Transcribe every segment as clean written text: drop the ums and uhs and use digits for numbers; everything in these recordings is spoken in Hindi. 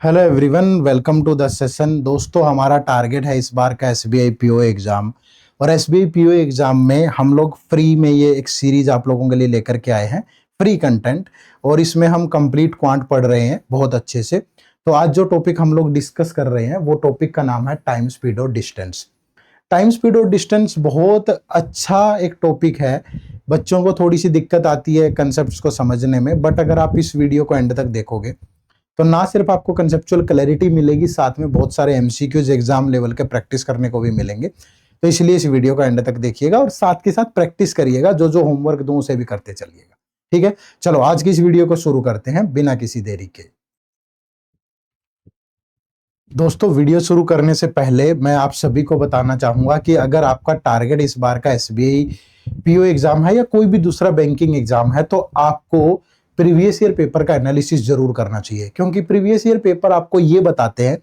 Hello everyone, welcome to the session. दोस्तों, हमारा टारगेट है इस बार का एसबीआई पीओ एग्जाम। और एसबीआई पीओ एग्जाम में हम लोग फ्री में ये एक सीरीज आप लोगों के लिए लेकर के आए हैं, फ्री कंटेंट। और इसमें हम कंप्लीट क्वांट पढ़ रहे हैं बहुत अच्छे से। तो आज जो टॉपिक हम लोग डिस्कस कर रहे हैं वो टॉपिक का नाम है टाइम, स्पीड और डिस्टेंस। टाइम, स्पीड और डिस्टेंस बहुत अच्छा एक टॉपिक है। बच्चों को थोड़ी सी दिक्कत आती है कंसेप्ट को समझने में, बट अगर आप इस वीडियो को एंड तक देखोगे तो ना सिर्फ आपको कंसेप्चुअल क्लैरिटी मिलेगी, साथ में बहुत सारे एमसीक्यूज एग्जाम लेवल के प्रैक्टिस करने को भी मिलेंगे। तो इसलिए इस वीडियो को एंड तक देखिएगा और साथ के साथ प्रैक्टिस करिएगा। जो जो होमवर्क दूं उसे भी करते चलिएगा, ठीक है। चलो आज की इस वीडियो को शुरू करते हैं बिना किसी देरी के। दोस्तों, वीडियो शुरू करने से पहले मैं आप सभी को बताना चाहूंगा कि अगर आपका टारगेट इस बार का एसबीआई पीओ एग्जाम है या कोई भी दूसरा बैंकिंग एग्जाम है, तो आपको प्रीवियस ईयर पेपर का एनालिसिस जरूर करना चाहिए। क्योंकि प्रीवियस ईयर पेपर आपको ये बताते हैं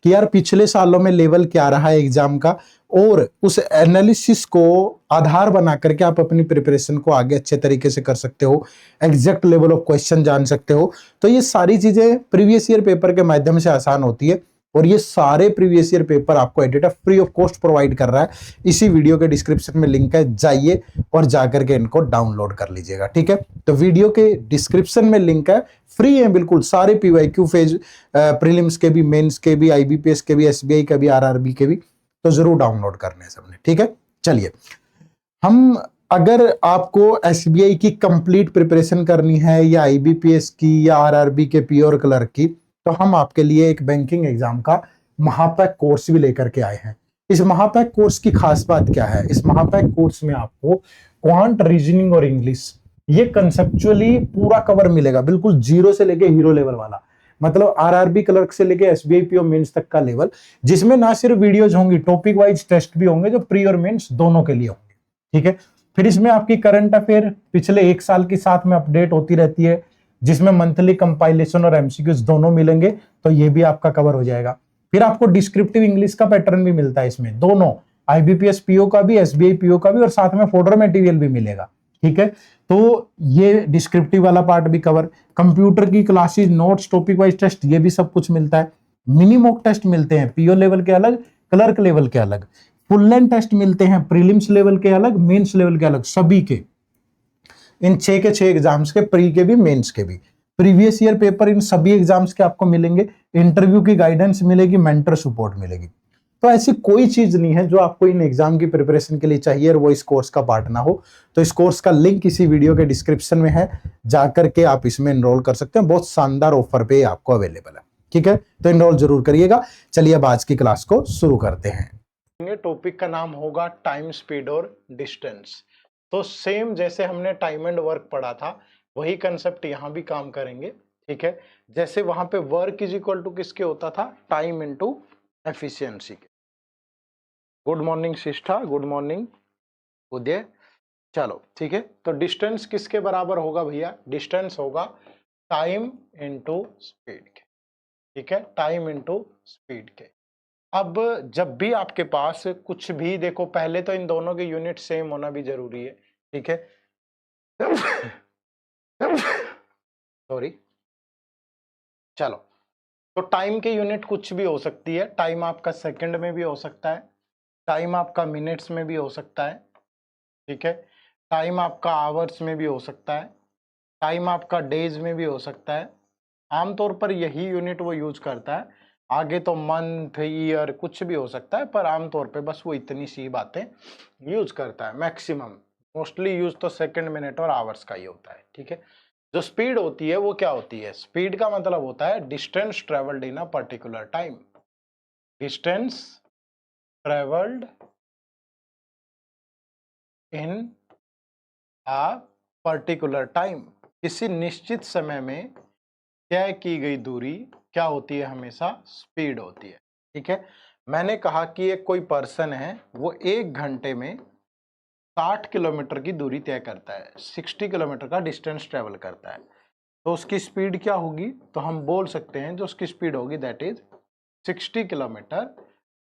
कि यार पिछले सालों में लेवल क्या रहा है एग्जाम का, और उस एनालिसिस को आधार बना करके आप अपनी प्रिपरेशन को आगे अच्छे तरीके से कर सकते हो, एग्जैक्ट लेवल ऑफ क्वेश्चन जान सकते हो। तो ये सारी चीजें प्रीवियस ईयर पेपर के माध्यम से आसान होती है। और ये सारे प्रीवियस ईयर पेपर आपको editor free of cost provide कर रहा है। इसी वीडियो के डिस्क्रिप्शन में लिंक है, जाइए और जाकर के इनको डाउनलोड कर लीजिएगा, ठीक है। तो वीडियो के डिस्क्रिप्शन में लिंक है, फ्री है बिल्कुल। सारे पीवाईक्यू फेज, प्रीलिम्स के भी, मेंस के भी, आईबीपीएस के भी, एसबीआई के भी, आरआरबी के भी, तो जरूर डाउनलोड करने हैं सबने, ठीक है। चलिए, हम अगर आपको एसबीआई की कंप्लीट प्रिपरेशन करनी है या आईबीपीएस की या आरआरबी के पीओ क्लर्क की, तो हम आपके लिए एक बैंकिंग एग्जाम का महापैक कोर्स भी लेकर के आए हैं। इस महापैक कोर्स की खास बात क्या है? इस महापैक कोर्स में आपको क्वांट, रीजनिंग और इंग्लिश ये कंसेप्चुअली पूरा कवर मिलेगा, बिल्कुल जीरो से लेके हीरो लेवल वाला। मतलब आरआरबी क्लर्क से लेके एसबीआई पीओ मेंस तक का लेवल, जिसमें ना सिर्फ वीडियोज होंगी, टॉपिक वाइज टेस्ट भी होंगे जो प्री और मेंस दोनों के लिए होंगे, ठीक है। फिर इसमें आपकी करंट अफेयर पिछले एक साल के साथ में अपडेट होती रहती है, जिसमें मंथली कंपाइलेशन और एमसीक्यूज दोनों मिलेंगे, तो ये भी आपका कवर हो जाएगा। फिर आपको डिस्क्रिप्टिव इंग्लिश का पैटर्न भी मिलता है इसमें, दोनों आईबीपीएस पीओ का भी, एसबीआई पीओ का भी, और साथ में फोल्डर मटेरियल भी मिलेगा, ठीक है। तो ये डिस्क्रिप्टिव वाला पार्ट भी कवर, कंप्यूटर की classes, notes, topic wise test, ये भी सब कुछ मिलता है। मिनी मॉक टेस्ट मिलते हैं, पीओ लेवल के अलग, क्लर्क लेवल के अलग। फुल लेंथ टेस्ट मिलते हैं, प्रीलिम्स लेवल के अलग, मेंस लेवल के अलग, सभी के। इन 6 के 6 एग्जाम्स के, प्री के भी, मेंस के भी। प्रीवियस ईयर पेपर इन सभी एग्जाम्स के आपको मिलेंगे। इंटरव्यू की गाइडेंस मिलेगी, मेंटर सपोर्ट मिलेगी। तो ऐसी कोई चीज नहीं है जो आपको इन एग्जाम की प्रिपरेशन के लिए चाहिए और वो इस कोर्स का पार्ट ना हो। तो इस कोर्स का लिंक इसी वीडियो के डिस्क्रिप्शन में है, जाकर के आप इसमें एनरोल कर सकते हैं। बहुत शानदार ऑफर पे आपको अवेलेबल है, ठीक है। तो एनरोल जरूर करिएगा। चलिए अब आज की क्लास को शुरू करते हैं। टॉपिक का नाम होगा टाइम, स्पीड और डिस्टेंस। तो सेम जैसे हमने टाइम एंड वर्क पढ़ा था, वही कंसेप्ट यहाँ भी काम करेंगे, ठीक है। जैसे वहां पे वर्क इज इक्वल टू किसके होता था? टाइम इनटू एफिशिएंसी के। गुड मॉर्निंग शिष्ठा, गुड मॉर्निंग उदय। चलो ठीक है, तो डिस्टेंस किसके बराबर होगा भैया? डिस्टेंस होगा टाइम इनटू स्पीड के, ठीक है। टाइम इनटू स्पीड के। अब जब भी आपके पास कुछ भी, देखो पहले तो इन दोनों के यूनिट सेम होना भी जरूरी है, ठीक है। सॉरी। चलो, तो टाइम के यूनिट कुछ भी हो सकती है। टाइम आपका सेकंड में भी हो सकता है, टाइम आपका मिनट्स में भी हो सकता है, ठीक है। टाइम आपका आवर्स में भी हो सकता है, टाइम आपका डेज में भी हो सकता है। आमतौर पर यही यूनिट वो यूज करता है। आगे तो मंथ, ईयर कुछ भी हो सकता है, पर आमतौर पे बस वो इतनी सी बातें यूज करता है। मैक्सिमम मोस्टली यूज तो सेकंड, मिनट और आवर्स का ही होता है, ठीक है। जो स्पीड होती है वो क्या होती है? स्पीड का मतलब होता है distance travelled in a particular time. Distance travelled in a particular time. किसी निश्चित समय में तय की गई दूरी क्या होती है? हमेशा स्पीड होती है, ठीक है। मैंने कहा कि एक कोई पर्सन है, वो 1 घंटे में 60 किलोमीटर की दूरी तय करता है, 60 किलोमीटर का डिस्टेंस ट्रेवल करता है। तो उसकी स्पीड क्या होगी? तो हम बोल सकते हैं जो उसकी स्पीड होगी that is 60 kilometre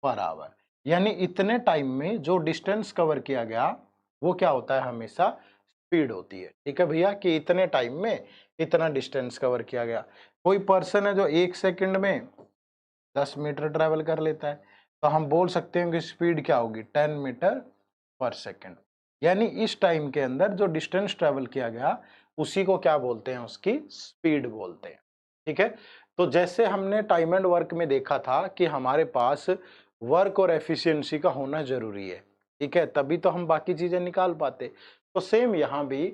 per our. यानी इतने टाइम में जो डिस्टेंस कवर किया गया वो क्या होता है? हमेशा स्पीड होती है। ठीक है भैया, कि इतने टाइम में इतना डिस्टेंस कवर किया गया। कोई पर्सन है जो 1 सेकंड में 10 मीटर ट्रेवल कर लेता है, तो हम बोल सकते हैं कि स्पीड क्या होगी, 10 मीटर पर सेकंड। यानी इस टाइम के अंदर जो डिस्टेंस ट्रेवल किया गया उसी को क्या बोलते हैं, उसकी स्पीड बोलते हैं। ठीक है, तो जैसे हमने टाइम एंड वर्क में देखा था कि हमारे पास वर्क और एफिशिएंसी का होना जरूरी है। ठीक है, तभी तो हम बाकी चीजें निकाल पाते। तो सेम यहाँ भी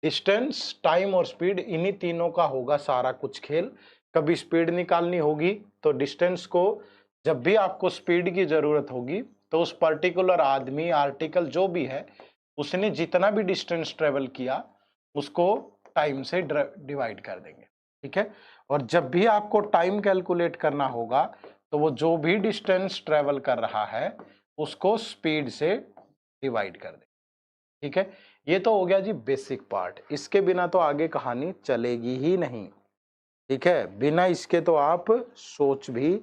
डिस्टेंस, टाइम और स्पीड, इन्हीं तीनों का होगा सारा कुछ खेल। कभी स्पीड निकालनी होगी तो डिस्टेंस को, जब भी आपको स्पीड की जरूरत होगी तो उस पर्टिकुलर आदमी, आर्टिकल जो भी है, उसने जितना भी डिस्टेंस ट्रेवल किया उसको टाइम से डिवाइड कर देंगे। ठीक है, और जब भी आपको टाइम कैलकुलेट करना होगा तो वो जो भी डिस्टेंस ट्रेवल कर रहा है उसको स्पीड से डिवाइड कर देंगे। ठीक है, ये तो हो गया जी बेसिक पार्ट। इसके बिना तो आगे कहानी चलेगी ही नहीं। ठीक है, बिना इसके तो आप सोच भी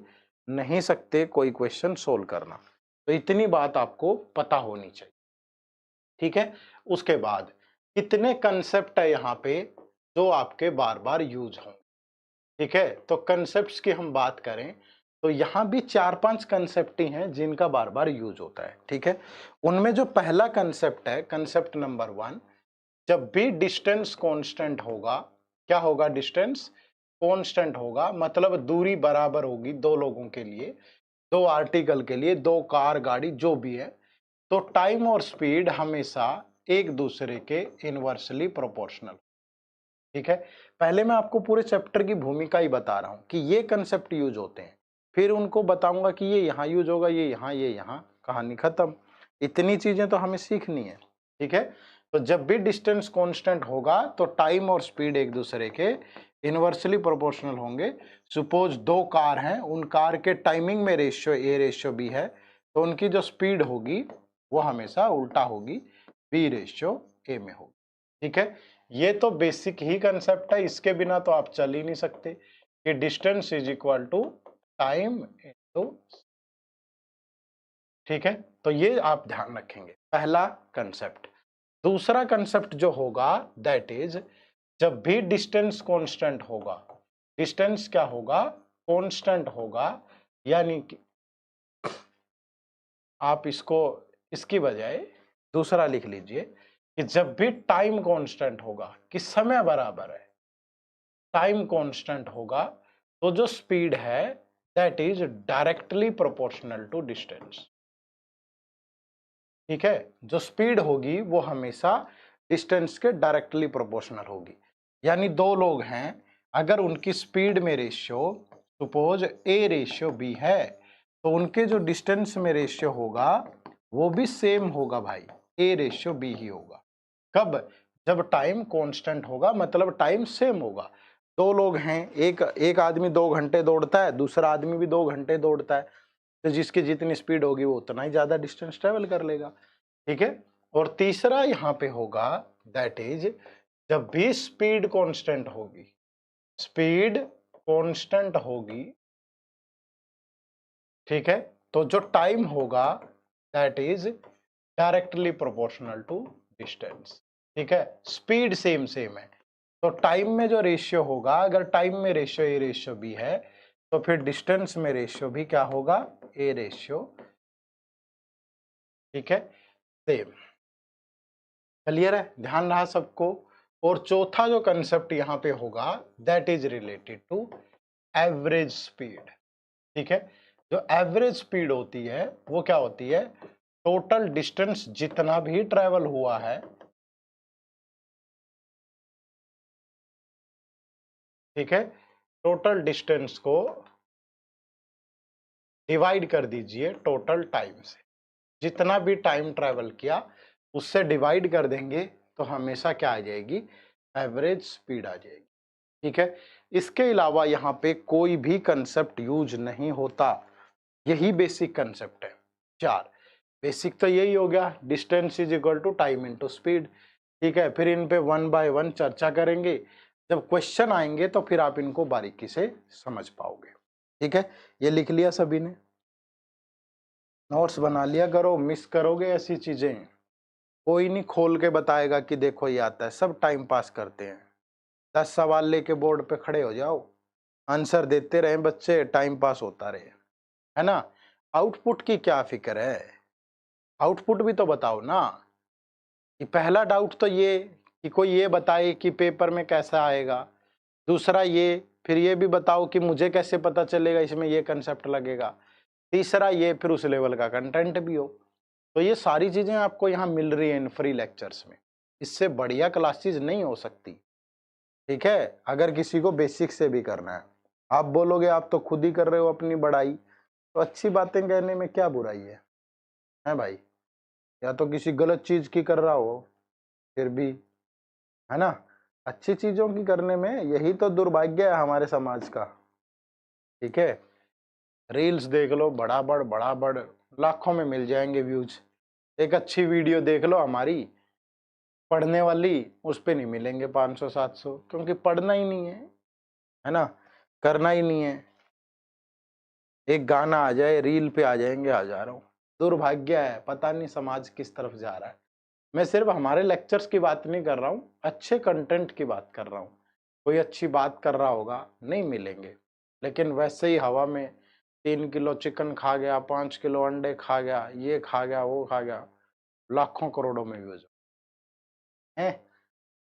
नहीं सकते कोई क्वेश्चन सोल्व करना। तो इतनी बात आपको पता होनी चाहिए। ठीक है, उसके बाद कितने कंसेप्ट है यहाँ पे जो आपके बार बार यूज हों। ठीक है, तो कंसेप्ट्स की हम बात करें तो यहाँ भी 4-5 कंसेप्ट ही हैं जिनका बार बार यूज होता है। ठीक है, उनमें जो पहला कंसेप्ट है, कंसेप्ट नंबर 1, जब भी डिस्टेंस कांस्टेंट होगा, क्या होगा, डिस्टेंस कांस्टेंट होगा, मतलब दूरी बराबर होगी दो लोगों के लिए, दो आर्टिकल के लिए, दो कार, गाड़ी, जो भी है, तो टाइम और स्पीड हमेशा एक दूसरे के इनवर्सली प्रोपोर्शनल। ठीक है, पहले मैं आपको पूरे चैप्टर की भूमिका ही बता रहा हूं कि ये कंसेप्ट यूज होते हैं, फिर उनको बताऊंगा कि ये यहाँ यूज होगा, ये यहाँ, कहानी खत्म। इतनी चीजें तो हमें सीखनी है। ठीक है, तो जब भी डिस्टेंस कांस्टेंट होगा तो टाइम और स्पीड एक दूसरे के इनवर्सली प्रोपोर्शनल होंगे। सपोज दो कार हैं, उन कार के टाइमिंग में रेशियो ए रेशियो बी है, तो उनकी जो स्पीड होगी वो हमेशा उल्टा होगी, बी रेशियो ए में होगी। ठीक है, ये तो बेसिक ही कंसेप्ट है, इसके बिना तो आप चल ही नहीं सकते कि distance is equal to time into. ठीक है, तो ये आप ध्यान रखेंगे, पहला कंसेप्ट। दूसरा कंसेप्ट जो होगा दैट इज, जब भी डिस्टेंस कांस्टेंट होगा, डिस्टेंस क्या होगा, कांस्टेंट होगा, यानी कि आप इसको, इसकी बजाय दूसरा लिख लीजिए कि जब भी टाइम कांस्टेंट होगा, कि समय बराबर है, टाइम कांस्टेंट होगा, तो जो स्पीड है that is directly proportional to distance. ठीक है, जो स्पीड होगी वो हमेशा डिस्टेंस के डायरेक्टली प्रोपोर्शनल होगी। यानी दो लोग हैं, अगर उनकी स्पीड में ratio suppose A ratio B है, तो उनके जो डिस्टेंस में रेशियो होगा वो भी सेम होगा भाई, ए रेशियो बी ही होगा। कब, जब टाइम कांस्टेंट होगा, मतलब टाइम सेम होगा। दो लोग हैं, एक आदमी 2 घंटे दौड़ता है, दूसरा आदमी भी 2 घंटे दौड़ता है, तो जिसकी जितनी स्पीड होगी वो उतना ही ज्यादा डिस्टेंस ट्रेवल कर लेगा। ठीक है, और तीसरा यहाँ पे होगा दैट इज, जब भी स्पीड कांस्टेंट होगी, स्पीड कांस्टेंट होगी, ठीक है, तो जो टाइम होगा that is directly proportional to distance. ठीक है, स्पीड सेम सेम है, तो टाइम में जो रेशियो होगा, अगर टाइम में रेशियो ए रेशियो बी है, तो फिर डिस्टेंस में रेशियो भी क्या होगा, ए रेशियो। ठीक है, सेम। क्लियर है, ध्यान रहा सबको। और चौथा जो कंसेप्ट यहाँ पे होगा that is related to average speed. ठीक है, जो एवरेज स्पीड होती है वो क्या होती है, टोटल डिस्टेंस जितना भी ट्रेवल हुआ है, ठीक है, टोटल डिस्टेंस को डिवाइड कर दीजिए टोटल टाइम से। जितना भी टाइम ट्रेवल किया उससे डिवाइड कर देंगे तो हमेशा क्या आ जाएगी, एवरेज स्पीड आ जाएगी। ठीक है, इसके अलावा यहाँ पे कोई भी कंसेप्ट यूज नहीं होता, यही बेसिक कंसेप्ट है। 4 बेसिक तो यही हो गया, distance is equal to time into speed. ठीक है, फिर इन पे 1 बाय 1 चर्चा करेंगे, जब क्वेश्चन आएंगे तो फिर आप इनको बारीकी से समझ पाओगे। ठीक है, ये लिख लिया सभी ने, नोट्स बना लिया करो, मिस करोगे ऐसी चीजें। कोई नहीं खोल के बताएगा कि देखो ये आता है, सब टाइम पास करते हैं। 10 सवाल लेके बोर्ड पे खड़े हो जाओ, आंसर देते रहे बच्चे, टाइम पास होता रहे, है ना। आउटपुट की क्या फिक्र है, आउटपुट भी तो बताओ ना। कि पहला डाउट तो ये कि कोई ये बताए कि पेपर में कैसा आएगा, दूसरा ये, फिर ये भी बताओ कि मुझे कैसे पता चलेगा इसमें ये कंसेप्ट लगेगा, तीसरा ये, फिर उस लेवल का कंटेंट भी हो। तो ये सारी चीजें आपको यहाँ मिल रही है इन फ्री लेक्चर्स में, इससे बढ़िया क्लासेस नहीं हो सकती। ठीक है, अगर किसी को बेसिक से भी करना है, आप बोलोगे आप तो खुद ही कर रहे हो अपनी बड़ाई, तो अच्छी बातें कहने में क्या बुराई है भाई। या तो किसी गलत चीज की कर रहा हो फिर भी, है ना, अच्छी चीजों की करने में, यही तो दुर्भाग्य है हमारे समाज का। ठीक है, रील्स देख लो बड़ा बड़ लाखों में मिल जाएंगे व्यूज, एक अच्छी वीडियो देख लो हमारी पढ़ने वाली, उस पे नहीं मिलेंगे 500-700, क्योंकि पढ़ना ही नहीं है ना, करना ही नहीं है। एक गाना आ जाए रील पे आ जाएंगे हजारों, दुर्भाग्य है, पता नहीं समाज किस तरफ जा रहा है। मैं सिर्फ हमारे लेक्चर्स की बात नहीं कर रहा हूँ, अच्छे कंटेंट की बात कर रहा हूँ। कोई अच्छी बात कर रहा होगा, नहीं मिलेंगे, लेकिन वैसे ही हवा में 3 किलो चिकन खा गया, 5 किलो अंडे खा गया, ये खा गया, वो खा गया, लाखों करोड़ों में व्यूज है।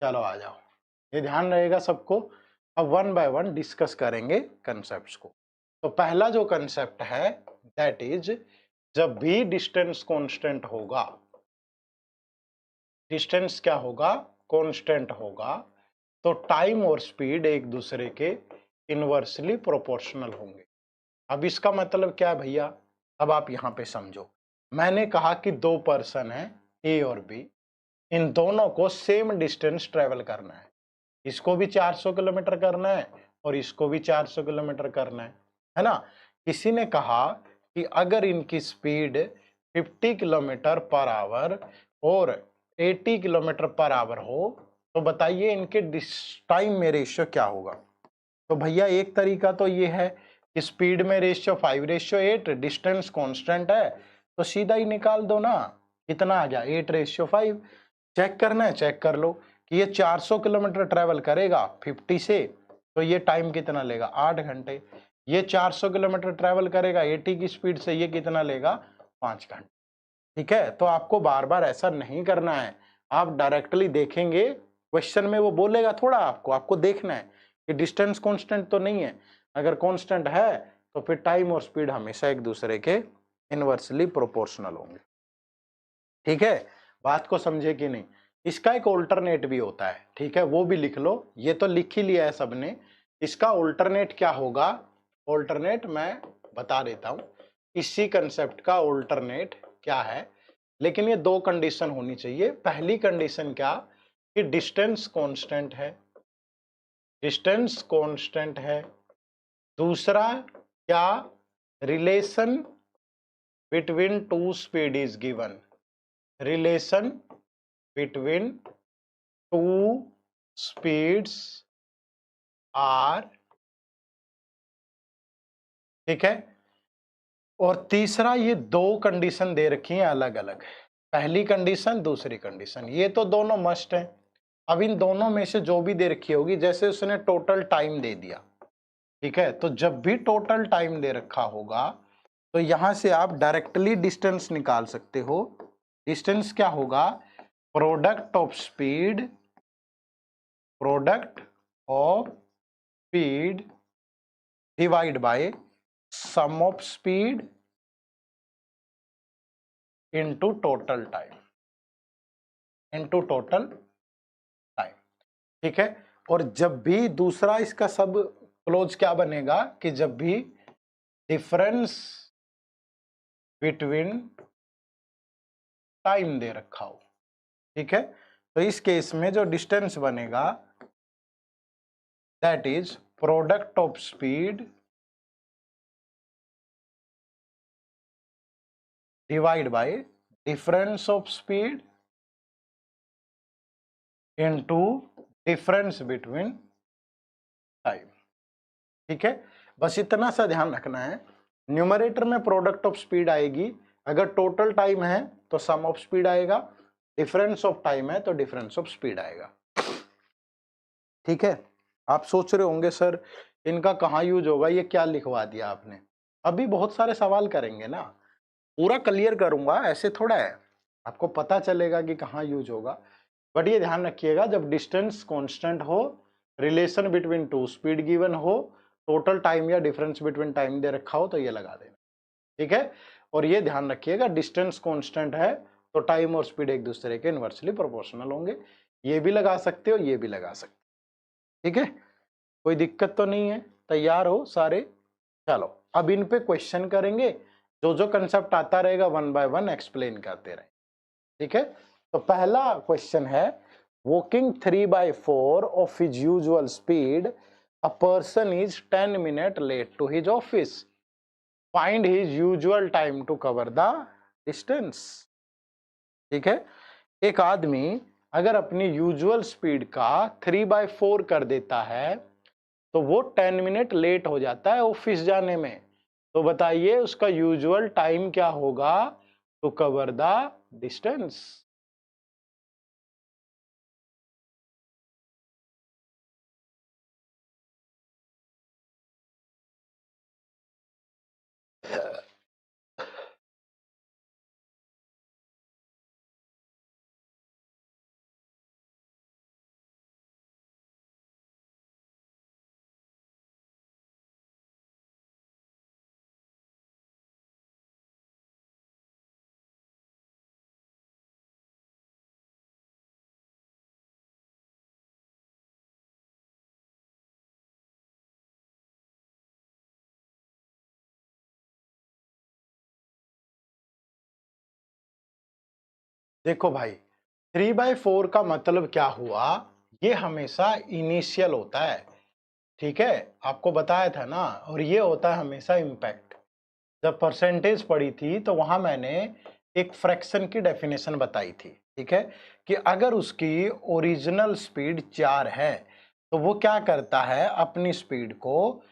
चलो आ जाओ, ये ध्यान रहेगा सबको। अब वन बाय वन डिस्कस करेंगे कंसेप्ट्स को। तो पहला जो कंसेप्ट है दैट इज, जब भी डिस्टेंस कांस्टेंट होगा, डिस्टेंस क्या होगा, कांस्टेंट होगा, तो टाइम और स्पीड एक दूसरे के इनवर्सली प्रोपोर्शनल होंगे। अब इसका मतलब क्या है भैया, अब आप यहां पे समझो। मैंने कहा कि 2 पर्सन है ए और बी, इन दोनों को सेम डिस्टेंस ट्रेवल करना है, इसको भी 400 किलोमीटर करना है और इसको भी 400 किलोमीटर करना है ना। किसी ने कहा कि अगर इनकी स्पीड 50 किलोमीटर पर आवर और 80 किलोमीटर पर आवर हो, तो बताइए इनके टाइम में रेशियो क्या होगा। तो भैया एक तरीका तो ये है कि स्पीड में रेशियो 5:8, डिस्टेंस कांस्टेंट है, तो सीधा ही निकाल दो ना, कितना आ गया 8:5। चेक करना है चेक कर लो कि ये 400 किलोमीटर ट्रेवल करेगा 50 से, तो ये टाइम कितना लेगा 8 घंटे। ये 400 किलोमीटर ट्रेवल करेगा 80 की स्पीड से, ये कितना लेगा 5 घंटे। ठीक है, तो आपको बार बार ऐसा नहीं करना है, आप डायरेक्टली देखेंगे क्वेश्चन में वो बोलेगा थोड़ा, आपको देखना है कि डिस्टेंस कांस्टेंट तो नहीं है। अगर कांस्टेंट है तो फिर टाइम और स्पीड हमेशा एक दूसरे के इनवर्सली प्रोपोर्शनल होंगे। ठीक है, बात को समझे कि नहीं। इसका एक ऑल्टरनेट भी होता है, ठीक है, वो भी लिख लो, ये तो लिख ही लिया है सबने। इसका ऑल्टरनेट क्या होगा, ऑल्टरनेट मैं बता देता हूं, इसी कंसेप्ट का ऑल्टरनेट क्या है। लेकिन ये 2 कंडीशन होनी चाहिए। पहली कंडीशन क्या, कि डिस्टेंस कांस्टेंट है, डिस्टेंस कांस्टेंट है। दूसरा क्या, relation between 2 speed is given, relation between 2 speeds are, ठीक है। और तीसरा, ये 2 कंडीशन दे रखी हैं अलग अलग, पहली कंडीशन दूसरी कंडीशन, ये तो दोनों मस्ट हैं। अब इन दोनों में से जो भी दे रखी होगी, जैसे उसने टोटल टाइम दे दिया, ठीक है, तो जब भी टोटल टाइम दे रखा होगा तो यहां से आप डायरेक्टली डिस्टेंस निकाल सकते हो। डिस्टेंस क्या होगा, product of speed, product of speed divide by sum of speed into total time, into total time. ठीक है, और जब भी दूसरा इसका सब क्लोज क्या बनेगा, कि जब भी डिफरेंस बिटवीन टाइम दे रखा हो, ठीक है, तो इस केस में जो डिस्टेंस बनेगा that is product of speed divide by difference of speed into difference between time. ठीक है, बस इतना सा ध्यान रखना है। न्यूमरेटर में प्रोडक्ट ऑफ स्पीड आएगी, अगर टोटल टाइम है तो सम ऑफ स्पीड आएगा, डिफरेंस ऑफ टाइम है तो डिफरेंस ऑफ स्पीड आएगा। ठीक है, आप सोच रहे होंगे सर इनका कहाँ यूज होगा, ये क्या लिखवा दिया आपने। अभी बहुत सारे सवाल करेंगे ना, पूरा क्लियर करूंगा, ऐसे थोड़ा है, आपको पता चलेगा कि कहाँ यूज होगा। बट ये ध्यान रखिएगा, जब डिस्टेंस कांस्टेंट हो, relation between two speed given हो, टोटल टाइम या डिफरेंस बिटवीन टाइम दे रखा हो तो ये लगा देना। ठीक है, और ये ध्यान रखिएगा डिस्टेंस कांस्टेंट है तो टाइम और स्पीड एक दूसरे के इनवर्सली प्रोपोर्शनल होंगे। ये भी लगा सकते हो, ये भी लगा सकते हो। ठीक है, कोई दिक्कत तो नहीं है, तैयार हो सारे। चलो अब इन पे क्वेश्चन करेंगे, जो जो कंसेप्ट आता रहेगा वन बाय वन एक्सप्लेन करते रहे। ठीक है, तो पहला क्वेश्चन है, walking 3/4 of his usual speed, a person is 10 minute late to his office, find his usual time to cover the distance. ठीक है, एक आदमी अगर अपनी यूजुअल स्पीड का 3/4 कर देता है तो वो 10 मिनट लेट हो जाता है ऑफिस जाने में। तो बताइए उसका यूजुअल टाइम क्या होगा टू कवर द डिस्टेंस। देखो भाई, 3/4 का मतलब क्या हुआ, ये हमेशा इनिशियल होता है। ठीक है, आपको बताया था ना, और ये होता है हमेशा इम्पैक्ट। जब परसेंटेज पढ़ी थी तो वहां मैंने एक फ्रैक्शन की डेफिनेशन बताई थी। ठीक है, कि अगर उसकी ओरिजिनल स्पीड 4 है तो वो क्या करता है, अपनी स्पीड को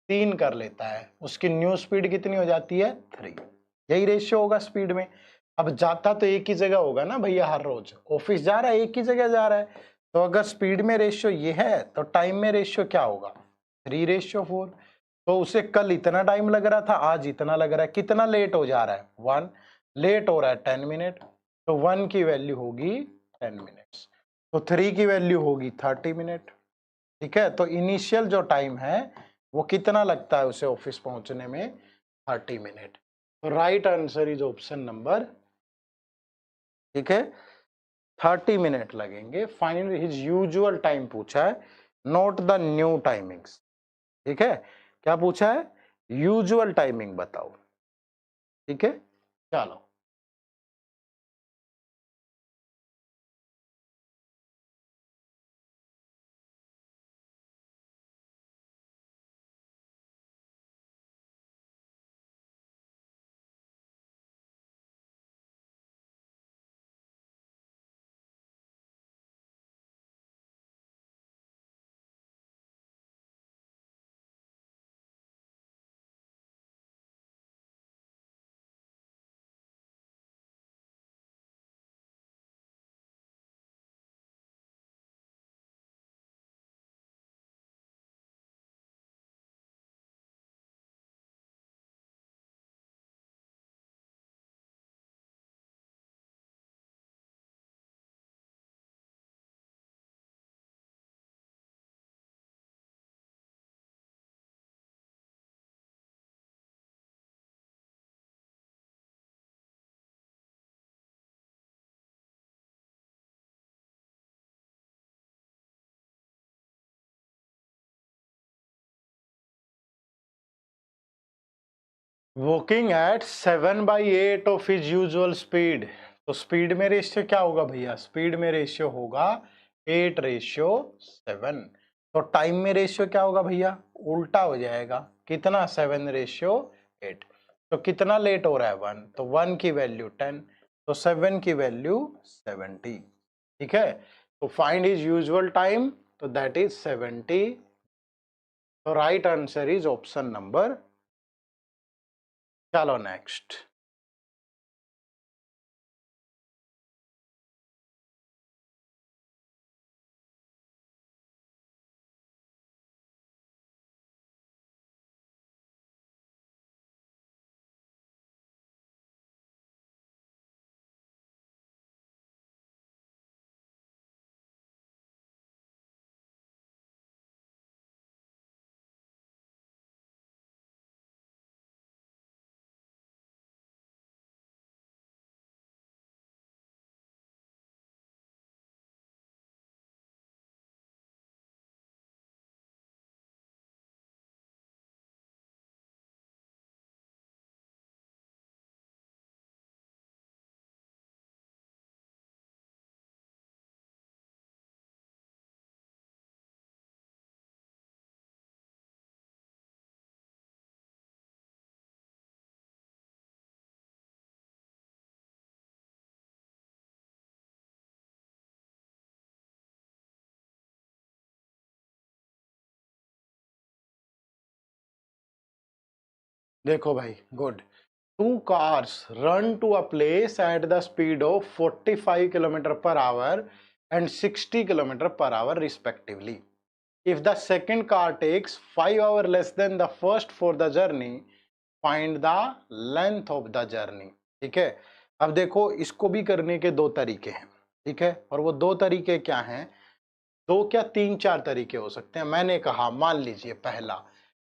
3 कर लेता है, उसकी न्यू स्पीड कितनी हो जाती है, 3। यही रेशियो होगा स्पीड में। अब जाता तो एक ही जगह होगा ना भैया, हर रोज ऑफिस जा रहा है एक ही जगह जा रहा है, तो अगर स्पीड में रेशियो ये है तो टाइम में रेशियो क्या होगा, 3/4। तो उसे कल इतना टाइम लग रहा था, आज इतना लग रहा है, कितना लेट हो जा रहा है, 1 लेट हो रहा है 10 मिनट। तो 1 की वैल्यू होगी 10 मिनट्स, तो 3 की वैल्यू होगी 30 मिनट। ठीक है, तो इनिशियल जो टाइम है वो कितना लगता है उसे ऑफिस पहुंचने में, 30 मिनट। तो right answer is option number. ठीक है, 30 मिनट लगेंगे। फाइंड हिज यूजुअल टाइम पूछा है, नोट द न्यू टाइमिंग्स। ठीक है, क्या पूछा है, यूजुअल टाइमिंग बताओ। ठीक है, चलो walking at 7/8 of his usual speed. तो स्पीड में रेशियो क्या होगा भैया, स्पीड में रेशियो होगा 8/7। तो टाइम में रेशियो क्या होगा भैया, उल्टा हो जाएगा, कितना, 7/8। तो कितना लेट हो रहा है, 1, तो 1 की वैल्यू 10, तो 7 की वैल्यू 70। ठीक है, तो फाइंड हिज यूजुअल टाइम, तो दैट इज 70। तो right answer is option number. चलो नेक्स्ट। देखो भाई, good. Two cars run to a place at the speed of 45 kilometre per hour and 60 kilometre per hour respectively. If the second car takes 5 hours less than the first for the journey, find the length of the journey। ठीक है, अब देखो इसको भी करने के दो तरीके हैं। ठीक है, और वो दो तरीके क्या हैं? दो क्या तीन चार तरीके हो सकते हैं। मैंने कहा मान लीजिए पहला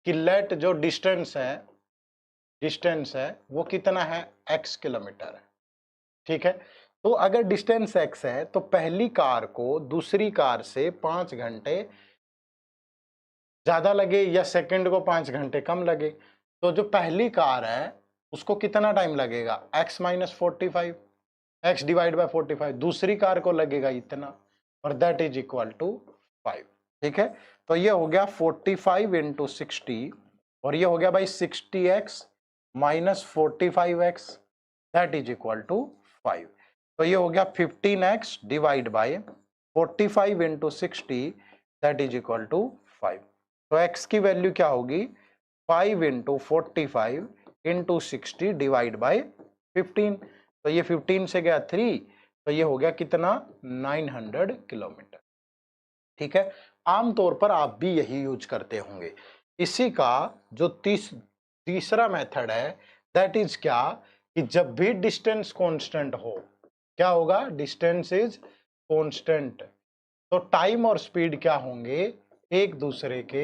कि लेट जो डिस्टेंस है वो कितना है? x किलोमीटर है। ठीक है, तो अगर डिस्टेंस x है तो पहली कार को दूसरी कार से 5 घंटे ज्यादा लगे या सेकंड को 5 घंटे कम लगे, तो जो पहली कार है उसको कितना टाइम लगेगा? x minus 45, x divide by 45। दूसरी कार को लगेगा इतना, और दैट इज इक्वल टू 5। ठीक है, तो ये हो गया 45 इंटू 60, और ये हो गया भाई 60x minus 45x, that is equal to 5। तो ये हो गया 15x divide by 45 into 60, that is equal to 5। तो x की वैल्यू क्या होगी? 5 इंटू 45 इंटू 60 डिवाइड बाई 15। तो ये 15 से गया 3, तो ये हो गया कितना? 900 किलोमीटर। ठीक है, आमतौर पर आप भी यही यूज करते होंगे। इसी का जो तीसरा मेथड है, दैट इज क्या? कि जब भी डिस्टेंस कांस्टेंट हो, क्या होगा? डिस्टेंस इज कांस्टेंट, तो टाइम और स्पीड क्या होंगे? एक दूसरे के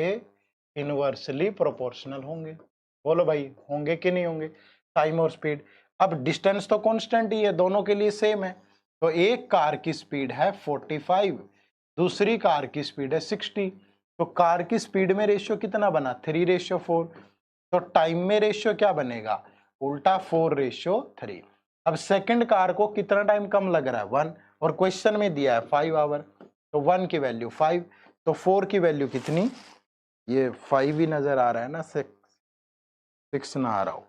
इनवर्सली प्रोपोर्शनल होंगे। बोलो भाई, होंगे कि नहीं होंगे? टाइम और स्पीड। अब डिस्टेंस तो कांस्टेंट ही है, दोनों के लिए सेम है। तो एक कार की स्पीड है 45, दूसरी कार की स्पीड है 60, तो कार की स्पीड में रेशियो कितना बना? 3:4। तो टाइम में रेशियो क्या बनेगा? उल्टा 4:3। अब सेकंड कार को कितना टाइम कम लग रहा है? 1, और क्वेश्चन में दिया है 5 आवर, तो 1 की वैल्यू 5, तो 4 की वैल्यू कितनी? ये 5 ही नजर आ रहा है ना, 6 ना आ रहा हो।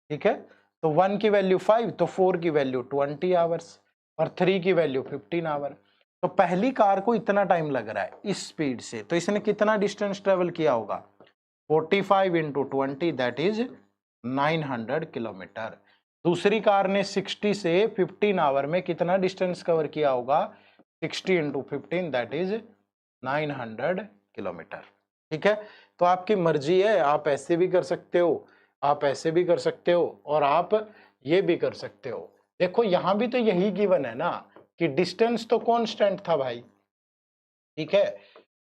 ठीक है, तो 1 की वैल्यू 5, तो 4 की वैल्यू 20 आवर्स, और 3 की वैल्यू 15 आवर। तो पहली कार को इतना टाइम लग रहा है इस स्पीड से, तो इसने कितना डिस्टेंस ट्रेवल किया होगा? 45 इंटू 20, दैट इज 900 किलोमीटर। दूसरी कार ने 60 से 15 आवर में कितना डिस्टेंस कवर किया होगा? 60 इंटू 15, दैट इज 900 किलोमीटर। ठीक है, तो आपकी मर्जी है, आप ऐसे भी कर सकते हो, आप ऐसे भी कर सकते हो, और आप ये भी कर सकते हो। देखो यहां भी तो यही गिवन है ना, कि डिस्टेंस तो कांस्टेंट था भाई। ठीक है,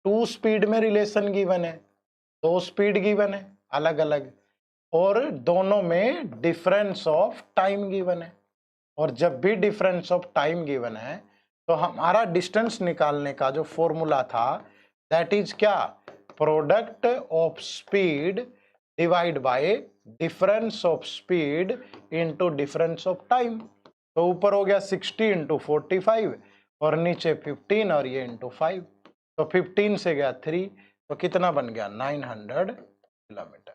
टू स्पीड में रिलेशन गिवन है, दो स्पीड गिवन है अलग अलग, और दोनों में डिफरेंस ऑफ टाइम गिवन है। और जब भी डिफरेंस ऑफ टाइम गिवन है, तो हमारा डिस्टेंस निकालने का जो फॉर्मूला था, दैट इज क्या? Product of speed divide by difference of speed into difference of time. तो ऊपर हो गया 60 इंटू 45, और नीचे 15, और ये इंटू 5। तो 15 से गया 3, तो कितना बन गया? 900 किलोमीटर।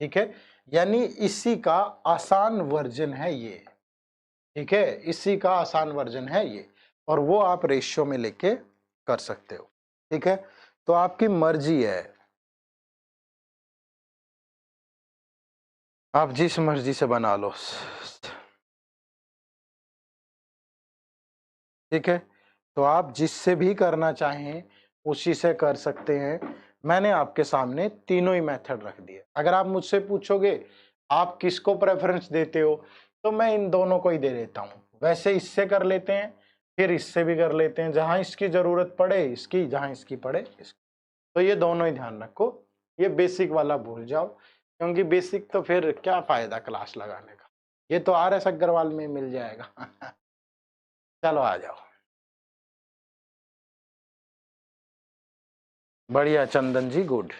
ठीक है, यानी इसी का आसान वर्जन है ये। ठीक है, इसी का आसान वर्जन है ये, और वो आप रेशियो में लेके कर सकते हो। ठीक है, तो आपकी मर्जी है, आप जिस मर्जी से बना लो। ठीक है, तो आप जिससे भी करना चाहें उसी से कर सकते हैं। मैंने आपके सामने तीनों ही मेथड रख दिए। अगर आप मुझसे पूछोगे आप किसको प्रेफरेंस देते हो, तो मैं इन दोनों को ही दे देता हूँ। वैसे इससे कर लेते हैं, फिर इससे भी कर लेते हैं, जहां इसकी जरूरत पड़े इसकी, जहां इसकी पड़े इसकी। तो ये दोनों ही ध्यान रखो, ये बेसिक वाला भूल जाओ, क्योंकि बेसिक तो फिर क्या फायदा क्लास लगाने का, ये तो RS अग्रवाल में मिल जाएगा। चलो आ जाओ। बढ़िया चंदन जी, गुड।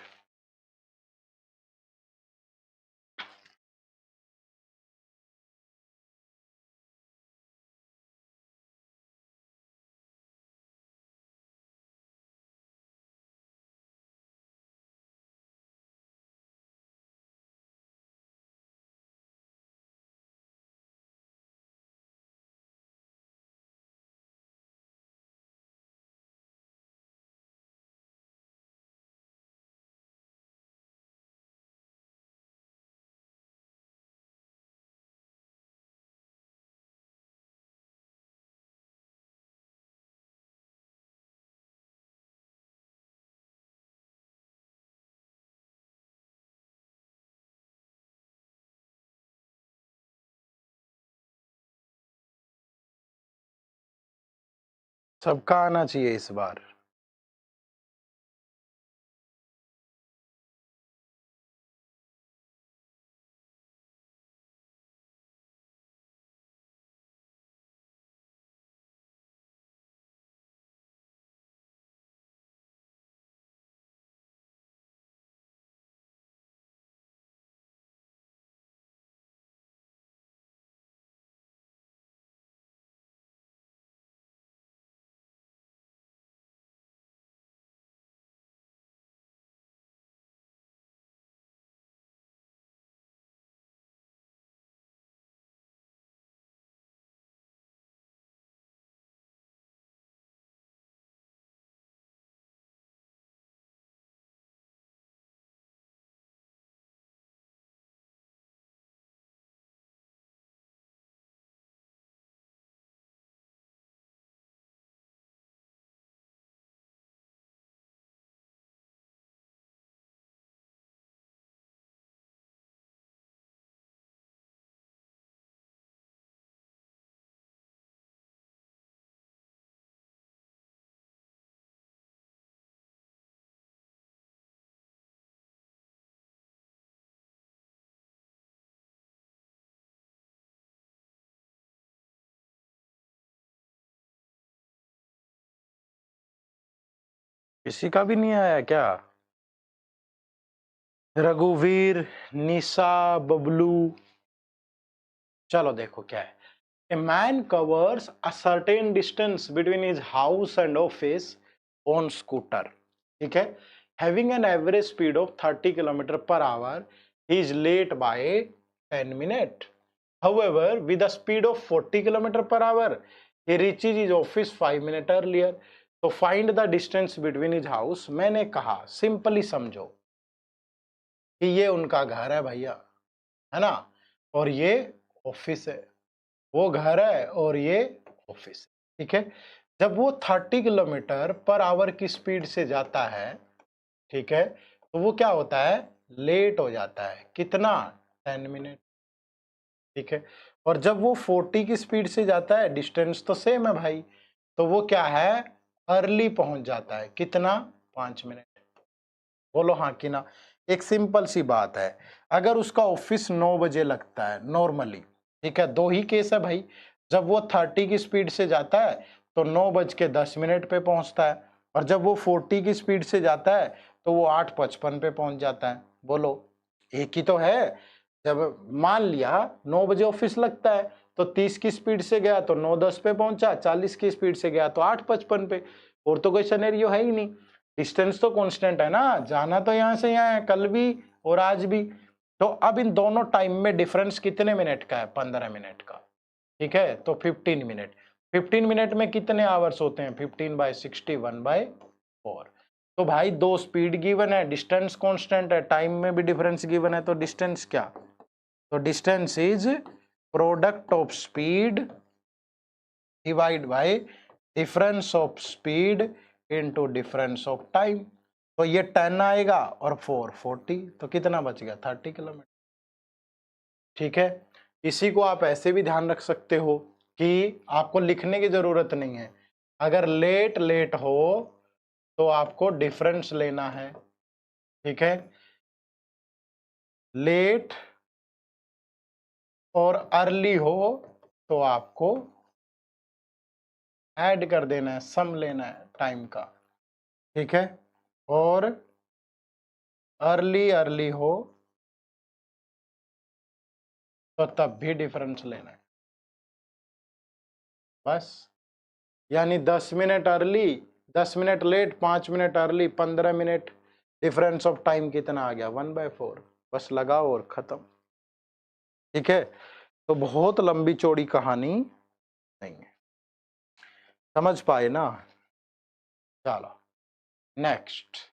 सबका आना चाहिए इस बार। किसी का भी नहीं आया क्या? रघुवीर, निशा, बबलू। चलो देखो क्या है। A man covers a certain distance between his house and office on scooter. ठीक है, having an average speed of 30 km per hour, he is late by 10 minutes. However, with a speed of 40 km per hour, he reaches his office 5 minutes earlier. So find the distance between his house. मैंने कहा सिंपली समझो कि ये उनका घर है भैया, है ना, और ये ऑफिस है। वो घर है और ये ऑफिस है। ठीक है, जब वो 30 किलोमीटर पर आवर की स्पीड से जाता है, ठीक है, तो वो क्या होता है, लेट हो जाता है। कितना? 10 मिनट। ठीक है, और जब वो 40 की स्पीड से जाता है, डिस्टेंस तो सेम है भाई, तो वो क्या है, अर्ली पहुंच जाता है। कितना? 5 मिनट। बोलो हाँ कि ना। एक सिंपल सी बात है, अगर उसका ऑफिस 9 बजे लगता है नॉर्मली, ठीक है, दो ही केस है भाई। जब वो 30 की स्पीड से जाता है तो 9:10 पे पहुंचता है, और जब वो 40 की स्पीड से जाता है तो वो 8:55 पे पहुंच जाता है। बोलो, एक ही तो है। जब मान लिया 9 बजे ऑफिस लगता है तो 30 की स्पीड से गया तो 9:10 पे पहुंचा, 40 की स्पीड से गया तो 8:55 पे। और तो कोई सिनेरियो है ही नहीं। डिस्टेंस तो कांस्टेंट है ना, जाना तो यहां से यहाँ है, कल भी और आज भी। तो अब इन दोनों टाइम में डिफरेंस कितने मिनट का है? 15 मिनट का। ठीक है, तो 15 मिनट। 15 मिनट में कितने आवर्स होते हैं? 15/60 1/4। तो भाई दो स्पीड गिवन है, डिस्टेंस कांस्टेंट है, टाइम में भी डिफरेंस गिवन है, तो डिस्टेंस क्या? तो distance is product of speed divide by difference of speed into difference of time. तो ये 10 आएगा और 4 40, तो कितना बच गया? 30 किलोमीटर। ठीक है, इसी को आप ऐसे भी ध्यान रख सकते हो कि आपको लिखने की जरूरत नहीं है। अगर लेट लेट हो तो आपको डिफरेंस लेना है। ठीक है, लेट और अर्ली हो तो आपको ऐड कर देना है, सम लेना है टाइम का। ठीक है, और अर्ली अर्ली हो तो तब भी डिफरेंस लेना है। बस, यानी 10 minute early, 10 minute late, 5 minute early, 15 minute. Difference of time कितना आ गया? 1/4। बस लगाओ और खत्म। ठीक है, तो बहुत लंबी चौड़ी कहानी नहीं है, समझ पाए ना? चलो नेक्स्ट।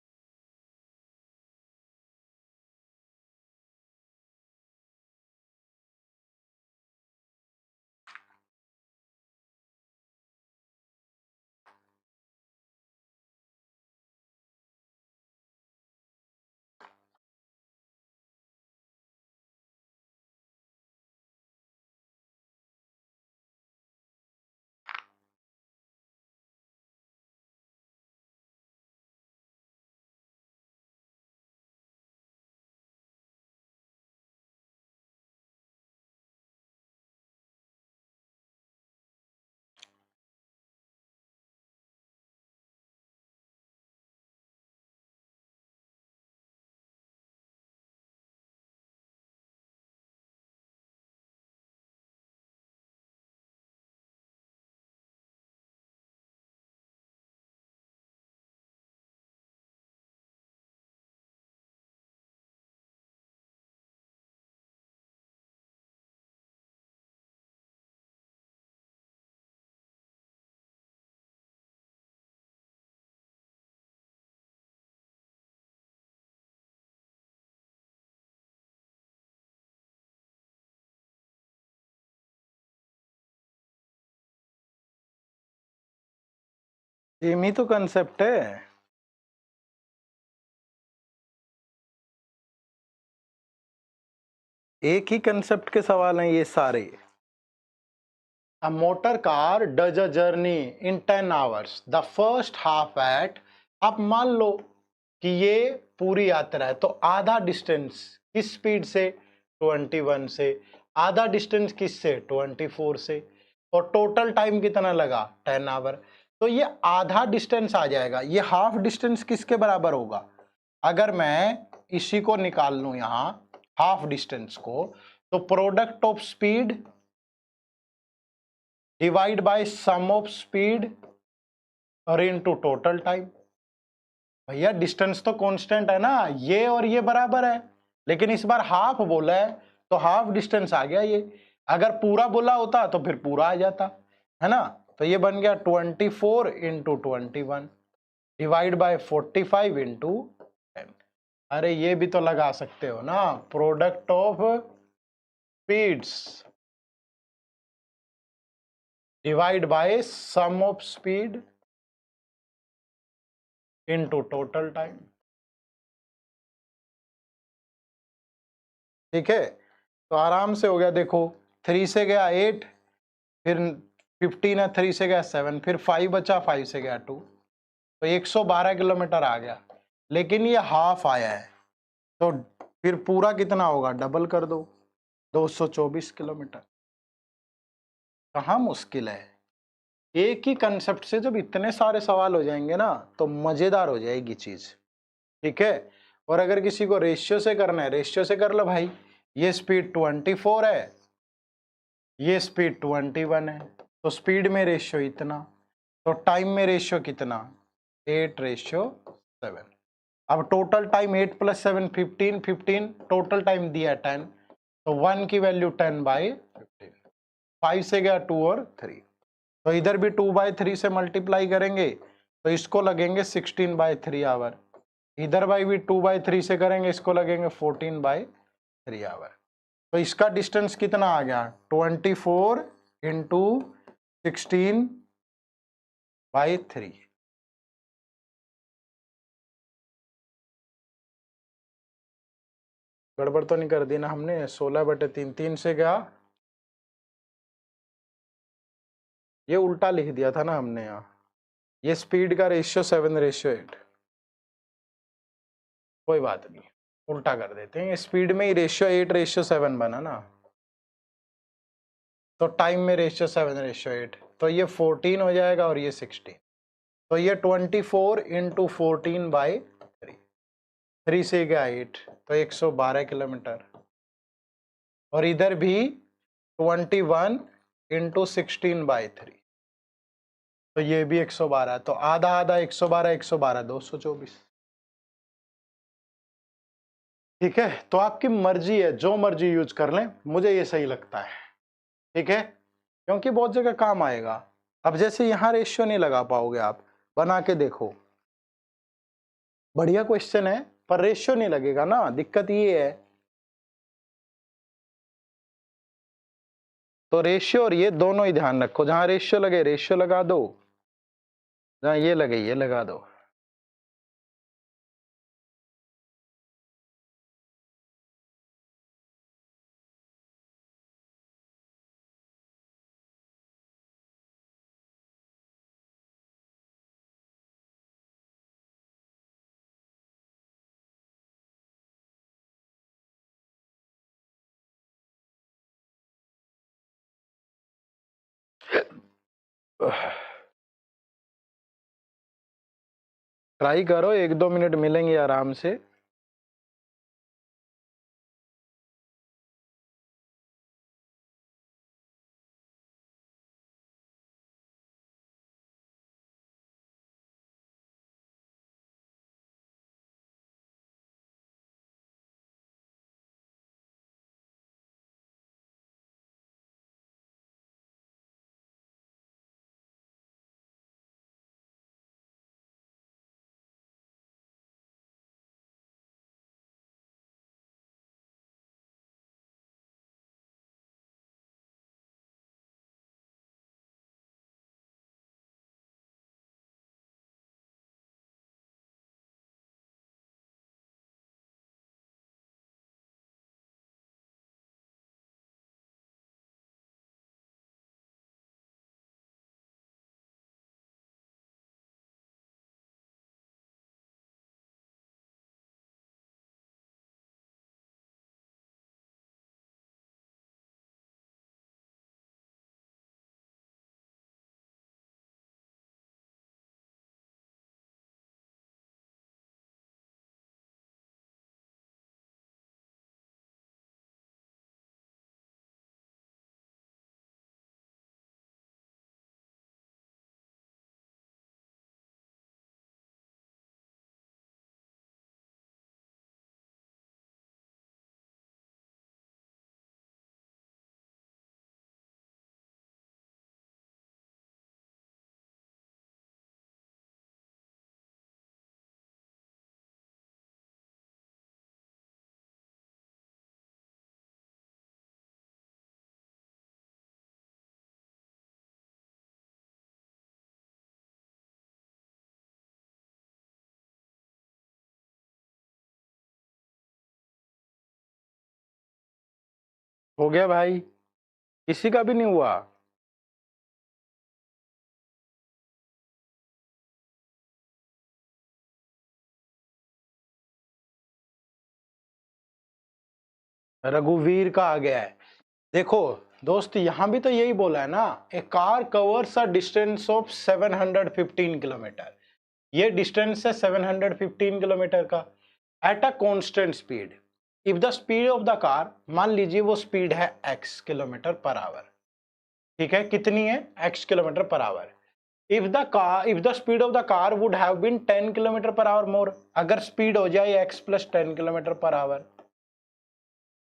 सेम ही तो कंसेप्ट है। एक ही कंसेप्ट के सवाल हैं ये सारे। A motor car does a journey in 10 hours. The first half at, आप मान लो कि ये पूरी यात्रा है तो आधा डिस्टेंस किस स्पीड से, 21 से, आधा डिस्टेंस किस से, 24 से, और टोटल टाइम कितना लगा, 10 आवर। तो ये आधा डिस्टेंस आ जाएगा। ये हाफ डिस्टेंस किसके बराबर होगा? अगर मैं इसी को निकाल लूं यहां हाफ डिस्टेंस को, तो product of speed divide by sum of speed और इनटू टोटल टाइम। भैया डिस्टेंस तो कांस्टेंट है ना, ये और ये बराबर है, लेकिन इस बार हाफ बोला है तो हाफ डिस्टेंस आ गया ये। अगर पूरा बोला होता तो फिर पूरा आ जाता, है ना। तो ये बन गया 24 इंटू 21 डिवाइड बाय 45 इंटू 10। अरे ये भी तो लगा सकते हो ना, product of speeds divide by sum of speed into total time. ठीक है, तो आराम से हो गया। देखो 3 से गया 8, फिर 15 है, 3 से गया 7, फिर 5 बचा, 5 से गया 2, तो 112 किलोमीटर आ गया। लेकिन ये हाफ आया है, तो फिर पूरा कितना होगा, डबल कर दो, 224 किलोमीटर। कहाँ मुश्किल है। एक ही कंसेप्ट से जब इतने सारे सवाल हो जाएंगे ना तो मजेदार हो जाएगी चीज। ठीक है, और अगर किसी को रेशियो से करना है, रेशियो से कर लो भाई। ये स्पीड 24 है, ये स्पीड 21 है, तो स्पीड में रेशियो इतना, तो टाइम में रेशियो कितना, 8:7। अब टोटल टाइम 8 + 7 15, 15 टोटल टाइम दिया 10, तो 1 की वैल्यू 10/15। 5 से गया 2 और 3, तो इधर भी 2/3 से मल्टीप्लाई करेंगे तो इसको लगेंगे 16/3 आवर। इधर भाई भी 2/3 से करेंगे, इसको लगेंगे 14/3 आवर। तो इसका डिस्टेंस कितना आ गया, 24 इंटू 16/3। गड़बड़ तो नहीं कर दी ना हमने? 16/3, 3 से गया, ये उल्टा लिख दिया था ना हमने यहाँ। ये स्पीड का रेशियो 7:8, कोई बात नहीं, उल्टा कर देते हैं। स्पीड में ही रेशियो 8:7 बना ना, तो टाइम में रेशियो 7:8, तो ये 14 हो जाएगा और ये 16। तो ये 24 इंटू 14/3, 3 से गया 8, तो 112 किलोमीटर। और इधर भी 21 इंटू 16/3, तो ये भी 112, तो आधा आधा 112, 112 224। ठीक है, तो आपकी मर्जी है, जो मर्जी यूज कर लें, मुझे ये सही लगता है। ठीक है, क्योंकि बहुत जगह काम आएगा। अब जैसे यहां रेशियो नहीं लगा पाओगे, आप बना के देखो, बढ़िया क्वेश्चन है पर रेशियो नहीं लगेगा ना, दिक्कत ये है। तो रेशियो और ये दोनों ही ध्यान रखो, जहां रेशियो लगे रेशियो लगा दो, जहां ये लगे ये लगा दो। ट्राई करो, 1-2 मिनट मिलेंगे आराम से। हो गया भाई, किसी का भी नहीं हुआ? रघुवीर का आ गया है। देखो दोस्त, यहां भी तो यही बोला है ना, a car covers a distance of 715 kilometre. ये डिस्टेंस है 715 किलोमीटर का at a constant speed. If the speed of the car, मान लीजिए वो स्पीड है x किलोमीटर पर आवर, ठीक है, कितनी है? x kilometre per hour. If the speed of the car would have been 10 kilometre per hour more, अगर स्पीड हो जाए x plus 10 kilometre per hour,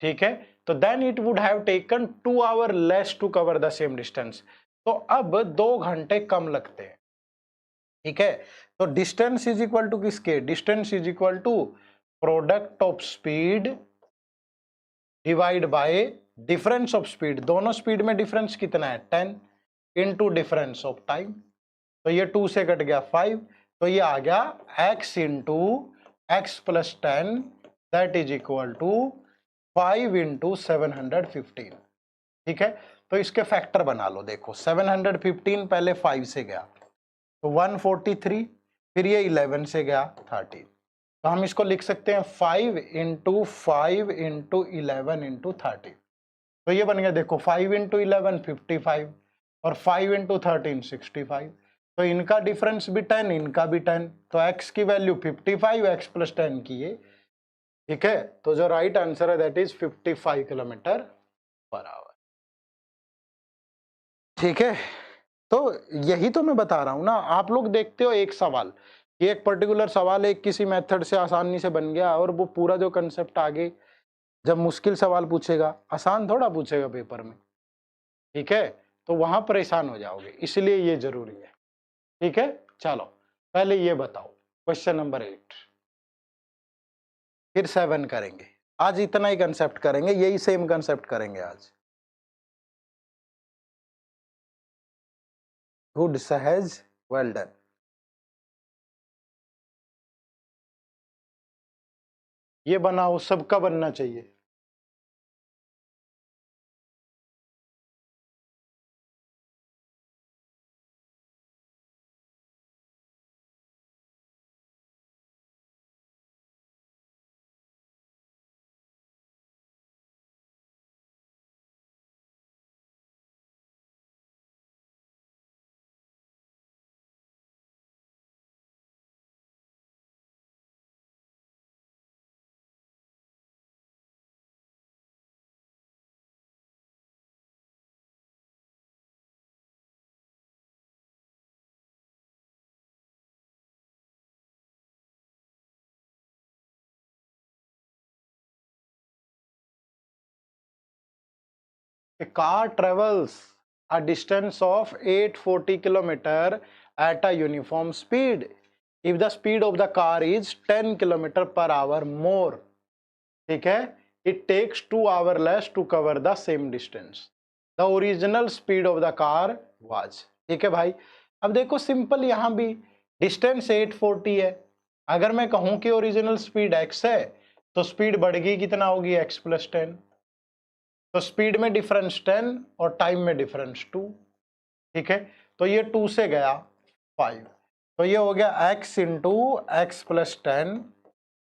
ठीक है, तो then it would have taken 2 hour less to cover the same distance. तो अब 2 घंटे कम लगते हैं, ठीक है। तो डिस्टेंस इज इक्वल टू किसके? Distance is equal to product of speed divide by difference of speed. दोनों स्पीड में डिफरेंस कितना है? 10 इंटू डिफरेंस ऑफ टाइम। तो ये 2 से कट गया 5, तो ये आ गया x into x plus 10 that is equal to 5 into 715, ठीक है। तो इसके फैक्टर बना लो, देखो 715 पहले 5 से गया तो 143, फिर ये 11 से गया 13, तो हम इसको लिख सकते हैं 5 इंटू 5 इंटू 11 इंटू 13। तो ये बन गया, देखो 5 इंटू 11 55 और 5 इंटू 13 65। तो इनका डिफरेंस भी 10, इनका भी 10, तो x की वैल्यू 55, x प्लस 10 की ये, ठीक है। तो जो राइट आंसर है that is 55 kilometre per hour, ठीक है। तो यही तो मैं बता रहा हूं ना, आप लोग देखते हो एक सवाल, ये एक पर्टिकुलर सवाल एक किसी मेथड से आसानी से बन गया और वो पूरा जो कंसेप्ट आगे जब मुश्किल सवाल पूछेगा, आसान थोड़ा पूछेगा पेपर में, ठीक है, तो वहां परेशान हो जाओगे, इसलिए ये जरूरी है, ठीक है। चलो पहले ये बताओ क्वेश्चन नंबर 8, फिर 7 करेंगे। आज इतना ही कंसेप्ट करेंगे, यही सेम कंसेप्ट करेंगे आज। गुड सहज, वेल डन। ये बनाओ, सबका बनना चाहिए। A car travels a distance of 840 km at a uniform speed. If the speed of the car is 10 km per hour more, ठीक है, it takes 2 hours less to cover the same distance. The original speed of the car was, ठीक है भाई। अब देखो सिंपल, यहां भी डिस्टेंस 840 है, अगर मैं कहूं कि ओरिजिनल स्पीड x है तो स्पीड बढ़ेगी कितना होगी? x plus 10। तो स्पीड में डिफरेंस 10 और टाइम में डिफरेंस 2, ठीक है। तो ये 2 से गया 5, तो ये हो गया x into x plus 10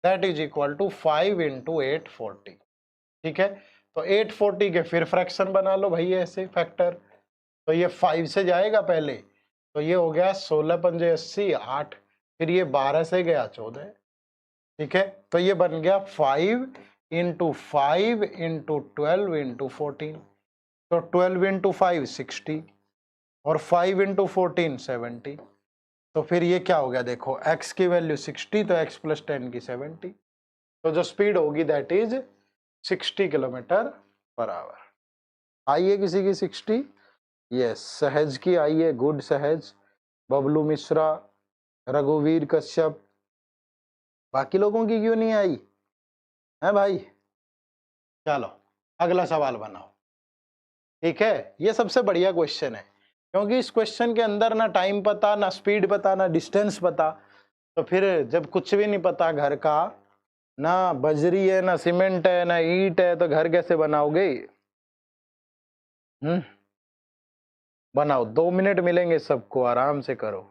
that is equal to 5 into 840, ठीक है। तो 840 के फिर फ्रैक्शन बना लो भाई ऐसे फैक्टर, तो ये 5 से जाएगा पहले, तो ये हो गया 16 पंजे 80 8, फिर ये 12 से गया 14, ठीक है। तो ये बन गया 5 इंटू 5 इंटू 12 इंटू 14, तो 12 इंटू 5 60 और 5 इंटू 14 70। तो फिर ये क्या हो गया, देखो x की वैल्यू 60 तो x प्लस 10 की 70, तो जो स्पीड होगी that is 60 kilometre per our. आइए किसी की 60, यस सहज की आई है, गुड सहज, बबलू मिश्रा, रघुवीर कश्यप, बाकी लोगों की क्यों नहीं आई है भाई? चलो अगला सवाल बनाओ, ठीक है। ये सबसे बढ़िया क्वेश्चन है, क्योंकि इस क्वेश्चन के अंदर ना टाइम पता, ना स्पीड पता, ना डिस्टेंस पता, तो फिर जब कुछ भी नहीं पता घर का, ना बजरी है ना सीमेंट है ना ईंट है, तो घर कैसे बनाओगे? बनाओ, 2 मिनट मिलेंगे सबको, आराम से करो।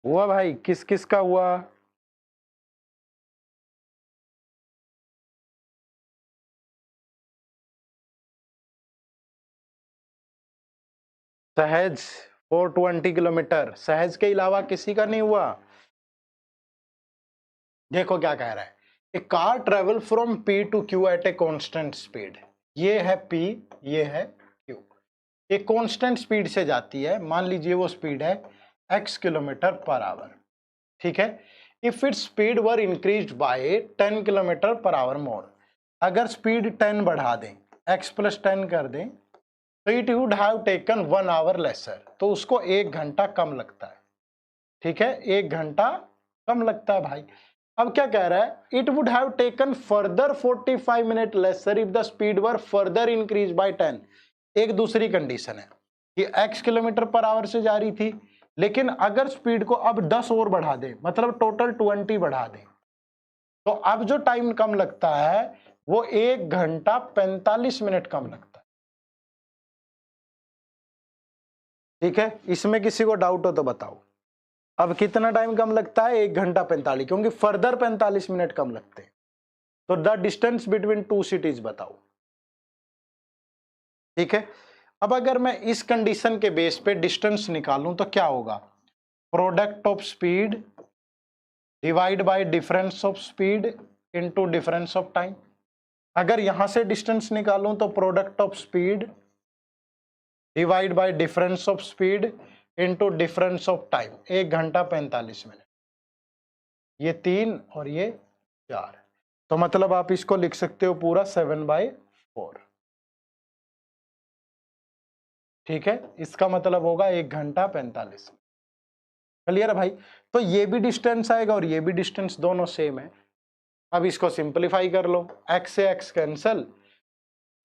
हुआ भाई, किस किस का हुआ? सहज 420 किलोमीटर, सहज के अलावा किसी का नहीं हुआ? देखो क्या कह रहा है, a car travel from P to Q at a constant speed. ये है P, ये है Q। एक कांस्टेंट स्पीड से जाती है, मान लीजिए वो स्पीड है x किलोमीटर पर आवर, ठीक है। If its speed were increased by 10 kilometre per hour more, अगर स्पीड 10 बढ़ा दें, x प्लस 10 कर दें, तो it would have taken 1 hour lesser, तो उसको 1 घंटा कम लगता है, ठीक है, 1 घंटा कम लगता है भाई। अब क्या कह रहा है, it would have taken further 45 minute lesser if the speed were further increase by 10। एक दूसरी कंडीशन है कि x किलोमीटर पर आवर से जा रही थी, लेकिन अगर स्पीड को अब 10 और बढ़ा दे, मतलब टोटल 20 बढ़ा दे, तो अब जो टाइम कम लगता है वो 1 घंटा 45 मिनट कम लगता है, ठीक है। इसमें किसी को डाउट हो तो बताओ, अब कितना टाइम कम लगता है? 1 घंटा 45, क्योंकि फर्दर 45 मिनट कम लगते हैं। तो the distance between two cities बताओ, ठीक है। अब अगर मैं इस कंडीशन के बेस पे डिस्टेंस निकालूं तो क्या होगा? Product of speed divide by difference of speed into difference of time. अगर यहां से डिस्टेंस निकालूं तो product of speed divide by difference of speed into difference of time, 1 घंटा 45 मिनट, ये 3 और ये 4, तो मतलब आप इसको लिख सकते हो पूरा 7/4, ठीक है। इसका मतलब होगा 1 घंटा 45। क्लियर है भाई? तो ये भी डिस्टेंस आएगा और ये भी डिस्टेंस, दोनों सेम है। अब इसको सिंपलीफाई कर लो, x से x कैंसल,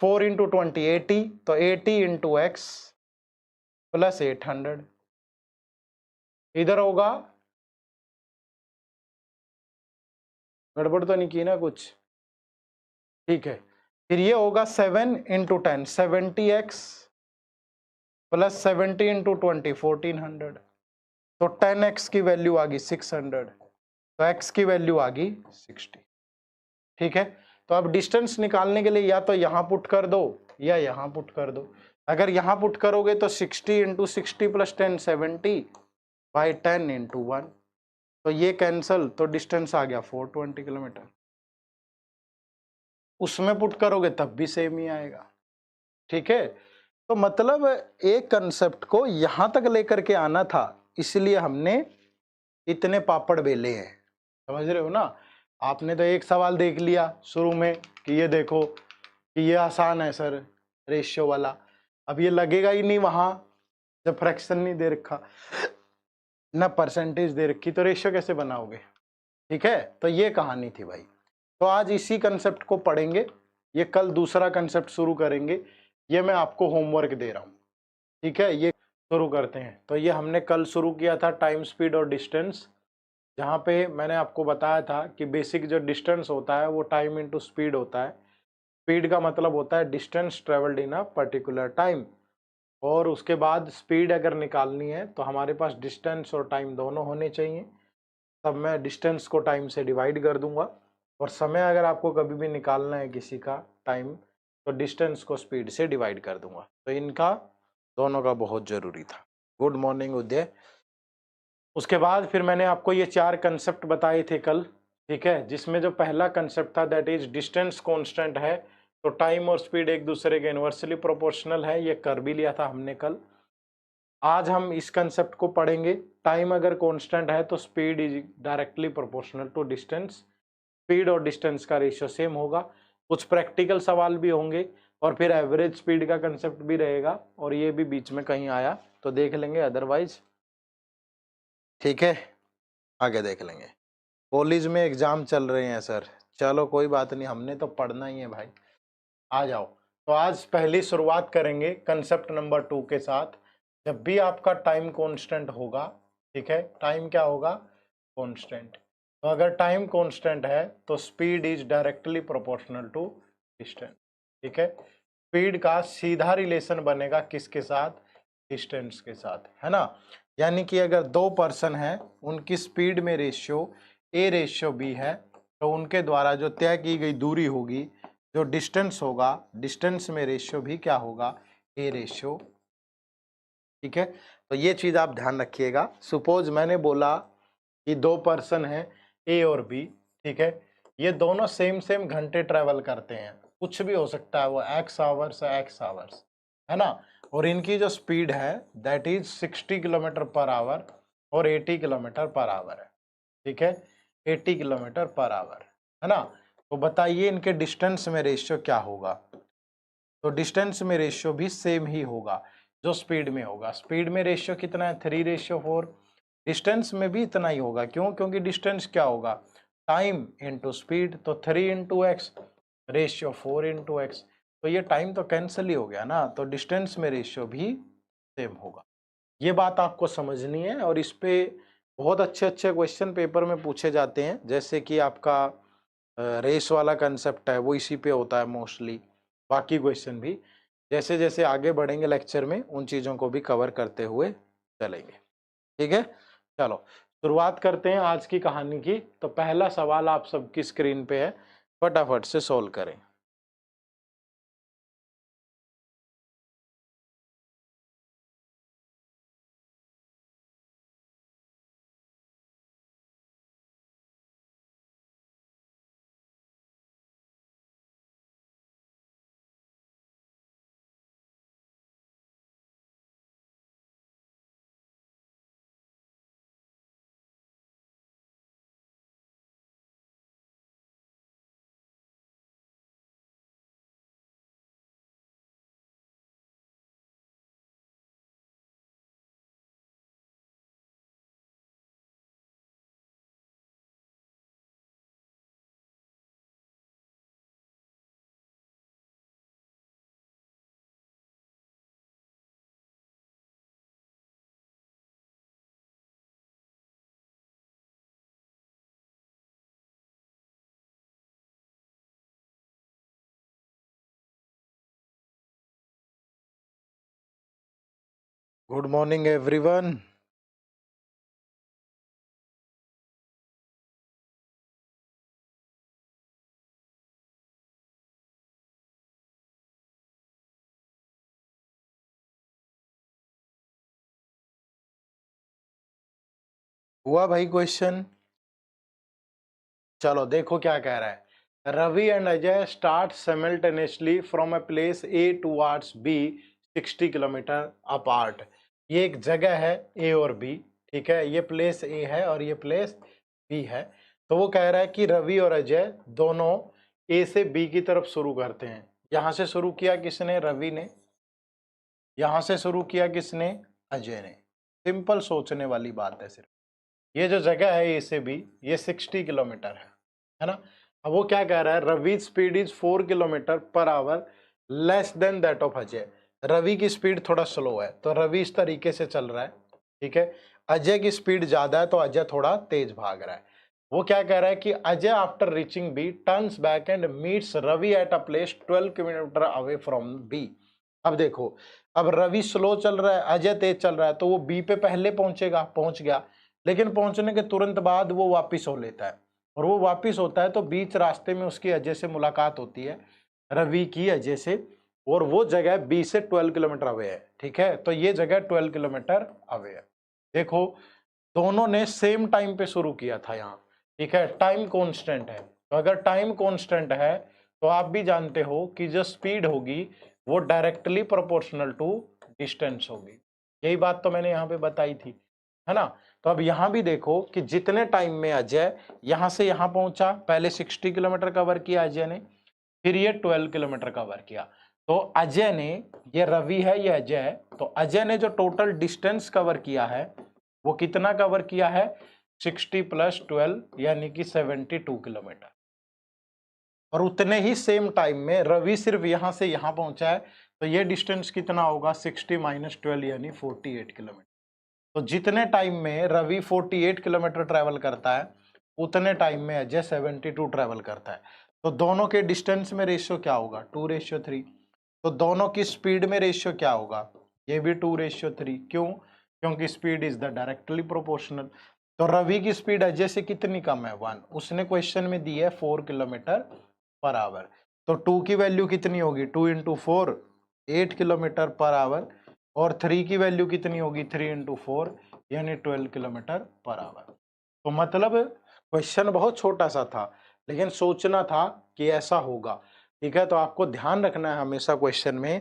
4 इंटू 20 80, तो 80 इंटू एक्स प्लस 800 इधर होगा। गड़बड़ तो नहीं की ना कुछ? ठीक है, फिर ये होगा 7 इंटू 10 70x प्लस 70 इंटू 20 1400, तो 10x की वैल्यू आ गई 600। तो x की वैल्यू आ गई 60। ठीक है, तो अब डिस्टेंस निकालने के लिए या तो यहां पुट कर दो या यहां पुट कर दो। अगर यहां पुट करोगे तो 60 इंटू 60 प्लस 10 70 बाई 10 इंटू 1, तो ये कैंसल, तो डिस्टेंस आ गया 420 किलोमीटर। उसमें पुट करोगे तब भी सेम ही आएगा। ठीक है, तो मतलब एक कंसेप्ट को यहां तक लेकर के आना था, इसलिए हमने इतने पापड़ बेले हैं। समझ रहे हो ना? आपने तो एक सवाल देख लिया शुरू में कि ये देखो कि ये आसान है सर रेशियो वाला, अब ये लगेगा ही नहीं वहां जब फ्रैक्शन नहीं दे रखा ना परसेंटेज दे रखी, तो रेशियो कैसे बनाओगे? ठीक है, तो ये कहानी थी भाई। तो आज इसी कंसेप्ट को पढ़ेंगे, ये कल दूसरा कंसेप्ट शुरू करेंगे, ये मैं आपको होमवर्क दे रहा हूं। ठीक है, ये शुरू करते हैं। तो ये हमने कल शुरू किया था टाइम, स्पीड और डिस्टेंस, जहाँ पे मैंने आपको बताया था कि बेसिक जो डिस्टेंस होता है वो टाइम इंटू स्पीड होता है। स्पीड का मतलब होता है distance travelled in a particular time, और उसके बाद स्पीड अगर निकालनी है तो हमारे पास डिस्टेंस और टाइम दोनों होने चाहिए। तब मैं डिस्टेंस को टाइम से डिवाइड कर दूंगा, और समय अगर आपको कभी भी निकालना है किसी का टाइम, तो डिस्टेंस को स्पीड से डिवाइड कर दूंगा। तो इनका दोनों का बहुत जरूरी था। गुड मॉर्निंग उदय। उसके बाद फिर मैंने आपको ये 4 कंसेप्ट बताए थे कल। ठीक है, जिसमें जो पहला कंसेप्ट था दैट इज डिस्टेंस कांस्टेंट है, तो टाइम और स्पीड एक दूसरे के इनवर्सली प्रोपोर्शनल है, ये कर भी लिया था हमने कल। आज हम इस कंसेप्ट को पढ़ेंगे, टाइम अगर कांस्टेंट है तो speed is directly proportional to distance, speed और डिस्टेंस का रेशियो सेम होगा। कुछ प्रैक्टिकल सवाल भी होंगे, और फिर एवरेज स्पीड का कंसेप्ट भी रहेगा, और ये भी बीच में कहीं आया तो देख लेंगे, अदरवाइज ठीक है आगे देख लेंगे। कॉलेज में एग्जाम चल रहे हैं सर, चलो कोई बात नहीं, हमने तो पढ़ना ही है भाई, आ जाओ। तो आज पहली शुरुआत करेंगे कंसेप्ट नंबर 2 के साथ। जब भी आपका टाइम कांस्टेंट होगा, ठीक है, टाइम क्या होगा? कांस्टेंट। तो अगर टाइम कांस्टेंट है तो speed is directly proportional to distance. ठीक है, स्पीड का सीधा रिलेशन बनेगा किसके साथ? डिस्टेंस के साथ, है ना? यानी कि अगर 2 पर्सन है, उनकी स्पीड में रेशियो ए रेशियो बी है, तो उनके द्वारा जो तय की गई दूरी होगी, जो डिस्टेंस होगा, डिस्टेंस में रेशियो भी क्या होगा? ए रेशियो। ठीक है, तो ये चीज आप ध्यान रखिएगा। सपोज मैंने बोला कि 2 पर्सन है ए और बी, ठीक है, ये दोनों सेम सेम घंटे ट्रेवल करते हैं, कुछ भी हो सकता है, वो एक्स आवर्स है, एक्स आवर्स, है ना? और इनकी जो स्पीड है that is 60 kilometre per our और 80 किलोमीटर पर आवर है। ठीक है, 80 किलोमीटर पर आवर, है ना? तो बताइए इनके डिस्टेंस में रेशियो क्या होगा? तो डिस्टेंस में रेशियो भी सेम ही होगा जो स्पीड में होगा। स्पीड में रेशियो कितना है? 3:4। डिस्टेंस में भी इतना ही होगा, क्यों? क्योंकि डिस्टेंस क्या होगा? टाइम इंटू स्पीड, तो 3 into x, ratio 4 into x, तो ये टाइम तो कैंसिल ही हो गया ना, तो डिस्टेंस में रेशियो भी सेम होगा। ये बात आपको समझनी है, और इस पे बहुत अच्छे अच्छे क्वेश्चन पेपर में पूछे जाते हैं, जैसे कि आपका रेस वाला कंसेप्ट है वो इसी पे होता है मोस्टली। बाकी क्वेश्चन भी जैसे जैसे आगे बढ़ेंगे लेक्चर में उन चीजों को भी कवर करते हुए चलेंगे। ठीक है, चलो शुरुआत करते हैं आज की कहानी की। तो पहला सवाल आप सबकी स्क्रीन पे है, फटाफट से सोल्व करें। Good morning everyone. हुआ भाई क्वेश्चन? चलो देखो क्या कह रहा है। Ravi and Ajay start simultaneously from a place A towards B 60 kilometre apart. ये एक जगह है ए और बी, ठीक है, ये प्लेस ए है और ये प्लेस बी है। तो वो कह रहा है कि रवि और अजय दोनों ए से बी की तरफ शुरू करते हैं। यहां से शुरू किया किसने? रवि ने। यहां से शुरू किया किसने? अजय ने। सिंपल सोचने वाली बात है सिर्फ। ये जो जगह है ए से बी, ये 60 किलोमीटर है ना। अब वो क्या कह रहा है? Ravi speed is 4 kilometre per hour less than that of Ajay. Ravi की स्पीड थोड़ा स्लो है तो रवि इस तरीके से चल रहा है, ठीक है। अजय की स्पीड ज्यादा है तो अजय थोड़ा तेज भाग रहा है। वो क्या कह रहा है कि Ajay after reaching B turns back and meets Ravi at a place 12 kilometre away from B. अब देखो, अब रवि स्लो चल रहा है, अजय तेज चल रहा है, तो वो बी पे पहले पहुंचेगा, पहुंच गया। लेकिन पहुंचने के तुरंत बाद वो वापिस हो लेता है, और वो वापिस होता है तो बीच रास्ते में उसकी अजय से मुलाकात होती है, रवि की अजय से, और वो जगह बी से 12 किलोमीटर अवे है, ठीक है। तो ये जगह 12 किलोमीटर अवे है। देखो, दोनों ने सेम टाइम पे शुरू किया था यहाँ, ठीक है। टाइम कांस्टेंट है, तो अगर टाइम कांस्टेंट है तो आप भी जानते हो कि जो स्पीड होगी वो डायरेक्टली प्रोपोर्शनल टू डिस्टेंस होगी। यही बात तो मैंने यहाँ पे बताई थी, है ना। तो अब यहां भी देखो कि जितने टाइम में अजय यहां से यहां पहुंचा, पहले 60 किलोमीटर कवर किया अजय ने, फिर ये 12 किलोमीटर कवर किया। तो अजय ने, ये रवि है ये अजय है, तो अजय ने जो टोटल डिस्टेंस कवर किया है वो कितना कवर किया है? 60 प्लस 12 यानी कि 72 किलोमीटर। और उतने ही सेम टाइम में रवि सिर्फ यहां से यहां पहुंचा है, तो ये डिस्टेंस कितना होगा? 60 माइनस 12 यानी 48 किलोमीटर। तो जितने टाइम में रवि 48 किलोमीटर ट्रेवल करता है उतने टाइम में अजय 72 ट्रेवल करता है। तो दोनों के डिस्टेंस में रेशियो क्या होगा? 2:3। तो दोनों की स्पीड में रेशियो क्या होगा? ये भी 2:3। क्यों? क्योंकि speed is the directly proportional. तो रवि की स्पीड अजय से कितनी कम है? 1। उसने क्वेश्चन में दी है 4 किलोमीटर पर आवर। तो 2 की वैल्यू कितनी होगी? 2 इंटू 4 8 किलोमीटर पर आवर, और 3 की वैल्यू कितनी होगी? 3 इंटू 4 यानी 12 किलोमीटर पर आवर। तो मतलब क्वेश्चन बहुत छोटा सा था, लेकिन सोचना था कि ऐसा होगा, ठीक है। तो आपको ध्यान रखना है हमेशा क्वेश्चन में,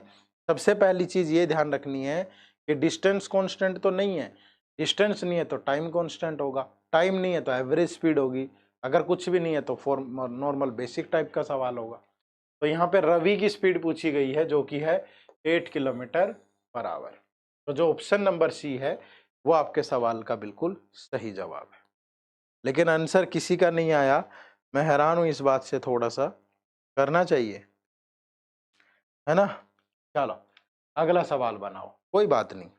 सबसे पहली चीज ये ध्यान रखनी है कि डिस्टेंस कांस्टेंट तो नहीं है। डिस्टेंस नहीं है तो टाइम कांस्टेंट होगा, टाइम नहीं है तो एवरेज स्पीड होगी, अगर कुछ भी नहीं है तो नॉर्मल बेसिक टाइप का सवाल होगा। तो यहाँ पे रवि की स्पीड पूछी गई है जो कि है 8 किलोमीटर पर आवर। तो जो ऑप्शन नंबर सी है वो आपके सवाल का बिल्कुल सही जवाब है। लेकिन आंसर किसी का नहीं आया, मैं हैरान हूं इस बात से। थोड़ा सा करना चाहिए, है ना। चलो अगला सवाल बनाओ, कोई बात नहीं।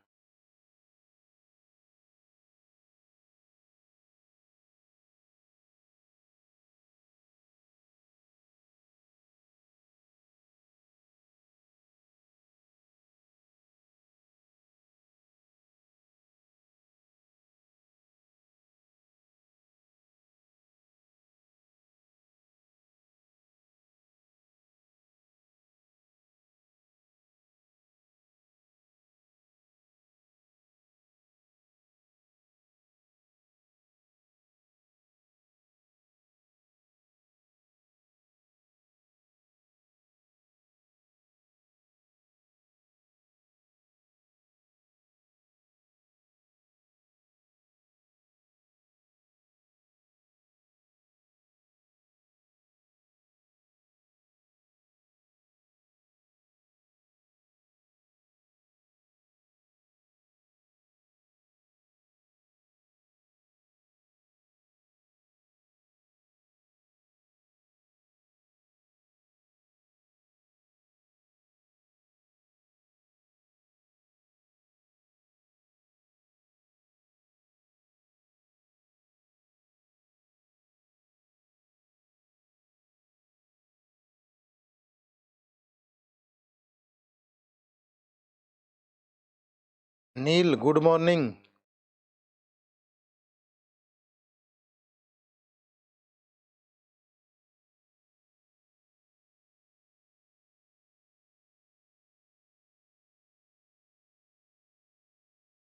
Neel good morning.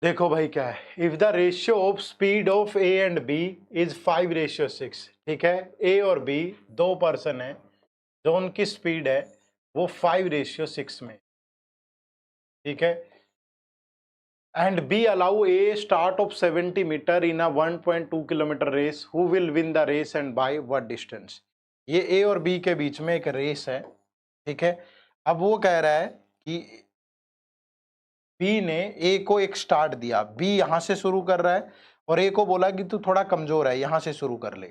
देखो भाई क्या है, if the ratio of speed of A and B is 5:6, ठीक है, ए और बी दो पर्सन है, जो उनकी स्पीड है वो 5:6 में, ठीक है, and B allow A start of 70 metre in a 1.2 kilometre race, who will win the race and by what distance. ये ए और बी के बीच में एक रेस है, ठीक है। अब वो कह रहा है कि बी ने ए को एक स्टार्ट दिया, बी यहां से शुरू कर रहा है और ए को बोला कि तू थोड़ा कमजोर है, यहां से शुरू कर ले,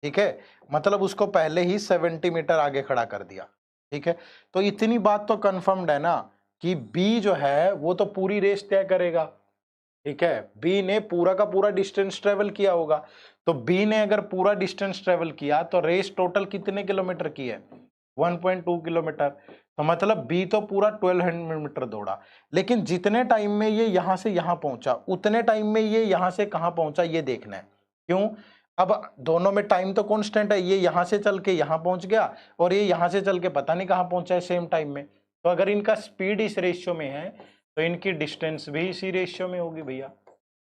ठीक है, मतलब उसको पहले ही 70 मीटर आगे खड़ा कर दिया, ठीक है। तो इतनी बात तो कंफर्म्ड है ना कि बी जो है वो तो पूरी रेस तय करेगा, ठीक है, बी ने पूरा का पूरा डिस्टेंस ट्रेवल किया होगा। तो बी ने अगर पूरा डिस्टेंस ट्रेवल किया तो रेस टोटल कितने किलोमीटर की है, 1.2 किलोमीटर। तो मतलब बी तो पूरा 1200 मीटर दौड़ा, लेकिन जितने टाइम में ये यहां से यहां पहुंचा उतने टाइम में ये यहां से कहां पहुंचा ये देखना है। क्यों? अब दोनों में टाइम तो कांस्टेंट है, ये यहां से चल के यहां पहुंच गया और ये यहां से चल के पता नहीं कहां पहुंचा है सेम टाइम में। तो अगर इनका स्पीड इस रेशियो में है तो इनकी डिस्टेंस भी इसी रेशियो में होगी भैया।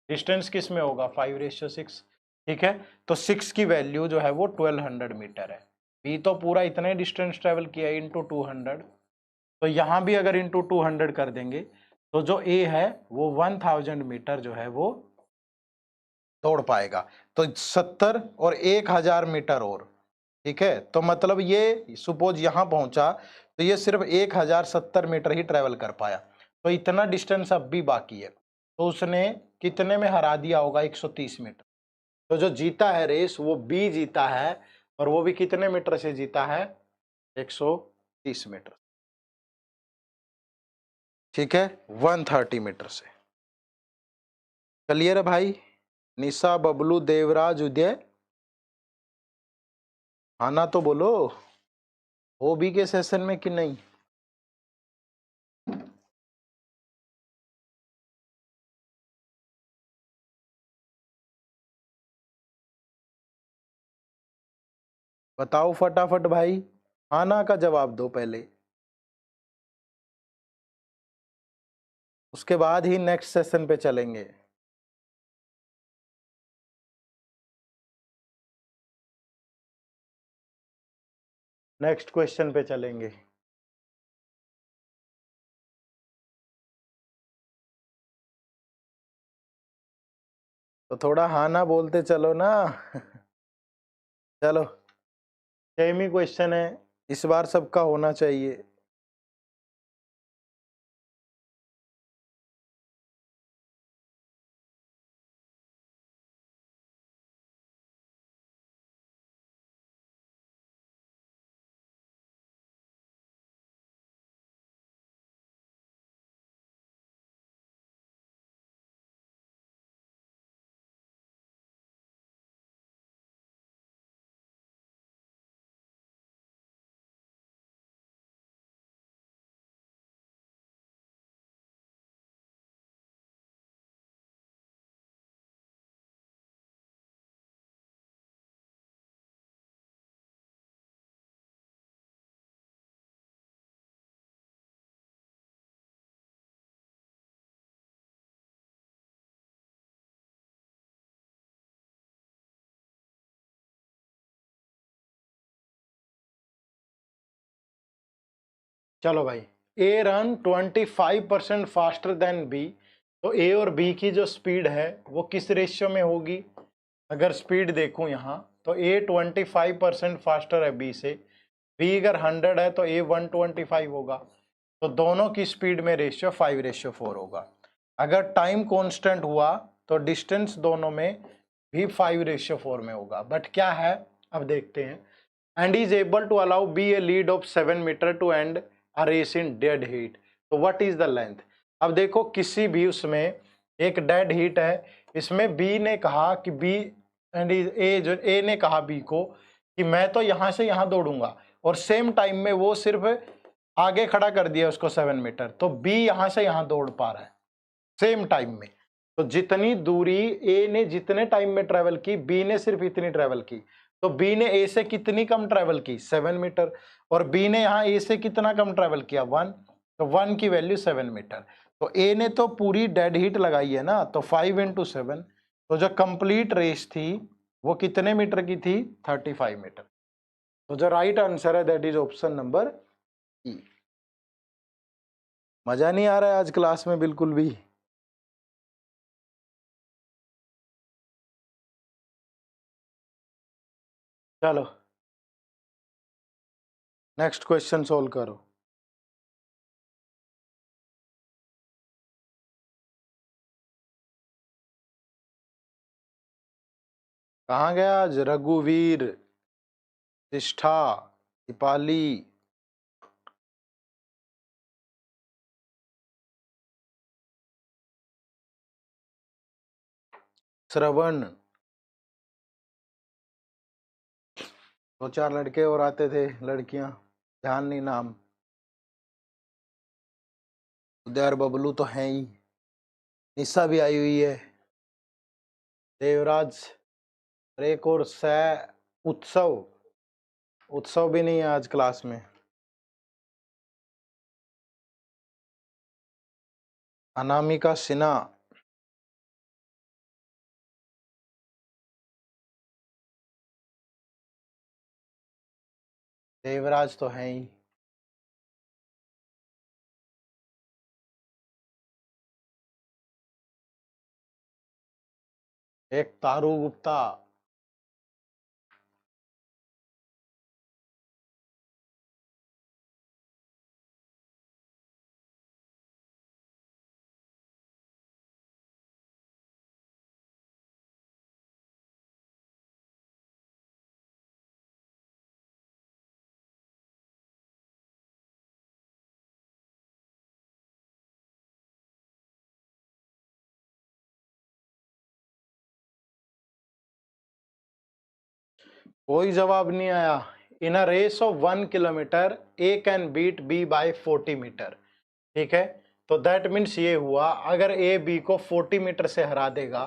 डिस्टेंस किस में होगा, 5:6, ठीक है। तो 6 की वैल्यू जो है वो 1200 मीटर है। बी तो पूरा इतने डिस्टेंस ट्रेवल किया है इंटू 200, तो यहां भी अगर इंटू 200 कर देंगे तो जो ए है वो 1000 मीटर जो है वो दौड़ पाएगा। तो 70 और 1000 मीटर और, ठीक है, तो मतलब ये सपोज यहां पहुंचा तो ये सिर्फ 1070 मीटर ही ट्रेवल कर पाया, तो इतना डिस्टेंस अब भी बाकी है। तो उसने कितने में हरा दिया होगा, 130 मीटर। तो जो जीता है रेस वो बी जीता है, और वो भी कितने मीटर से जीता है, 130 मीटर, ठीक है, 130 मीटर से। क्लियर है भाई? निशा, बबलू, देवराज, उदय, आना तो बोलो ओबी के सेशन में कि नहीं। बताओ फटाफट भाई, आना का जवाब दो पहले, उसके बाद ही नेक्स्ट सेशन पे चलेंगे। नेक्स्ट क्वेश्चन पे चलेंगे। तो थोड़ा हाँ ना बोलते चलो ना। चलो, सेम ही क्वेश्चन है, इस बार सबका होना चाहिए। चलो भाई, ए रन 25% फास्टर देन बी, तो ए और बी की जो स्पीड है वो किस रेशियो में होगी। अगर स्पीड देखूं यहाँ तो ए 25% फास्टर है बी से, बी अगर 100 है तो ए 125 होगा, तो दोनों की स्पीड में रेशियो 5:4 होगा। अगर टाइम कांस्टेंट हुआ तो डिस्टेंस दोनों में भी 5:4 में होगा। बट क्या है, अब देखते हैं। And is able to allow B a lead of 7 metre to end a race in dead heat, तो व्हाट इज द लेंथ। अब देखो किसी भी उसमें एक डेड हीट है, इसमें बी ने कहा कि बी एंड ए, जो ए ने कहा बी को कि मैं तो यहां से यहां दौड़ूंगा, और सेम टाइम में वो सिर्फ आगे खड़ा कर दिया उसको 7 मीटर, तो बी यहां से यहां दौड़ पा रहा है सेम टाइम में। तो जितनी दूरी ए ने जितने टाइम में ट्रेवल की, बी ने सिर्फ इतनी ट्रेवल की। तो बी ने ए से कितनी कम ट्रेवल की, 7 मीटर, और बी ने यहाँ ए से कितना कम ट्रेवल किया, 1, तो 1 की वैल्यू 7 मीटर। तो ए ने तो पूरी डेड हीट लगाई है ना, तो 5 × 7, तो जो कंप्लीट रेस थी वो कितने मीटर की थी? 35 मीटर। तो जो राइट आंसर है दैट इज ऑप्शन नंबर ई। मजा नहीं आ रहा है आज क्लास में बिल्कुल भी? चलो नेक्स्ट क्वेश्चन सोल्व करो। कहाँ गया आज रघुवीर, निष्ठा, दीपाली? श्रवण? दो चार लड़के और आते थे, लड़कियां ध्यान नहीं नाम। उदय बबलू तो है ही, निशा भी आई हुई है, देवराज, एक और उत्सव, उत्सव भी नहीं है आज क्लास में। अनामिका सिन्हा, देवराज तो है ही। एक तारू गुप्ता, कोई जवाब नहीं आया। In a race of 1 kilometre A can beat B by 40 metre. ठीक है, तो दैट मीन्स ये हुआ अगर ए बी को 40 मीटर से हरा देगा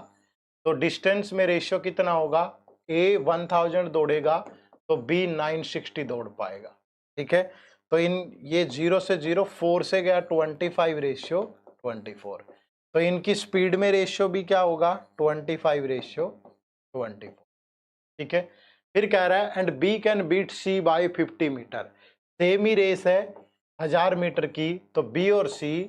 तो डिस्टेंस में रेशियो कितना होगा? ए 1000 दौड़ेगा तो बी 960 दौड़ पाएगा। ठीक है, तो इन ये 0 से 0, 4 से गया 25 रेशियो 24, तो इनकी स्पीड में रेशियो भी क्या होगा? 25 रेशियो 24। ठीक है, फिर कह रहा है and B can beat C by 50 metre. Same ही रेस है 1000 मीटर की, तो बी और सी,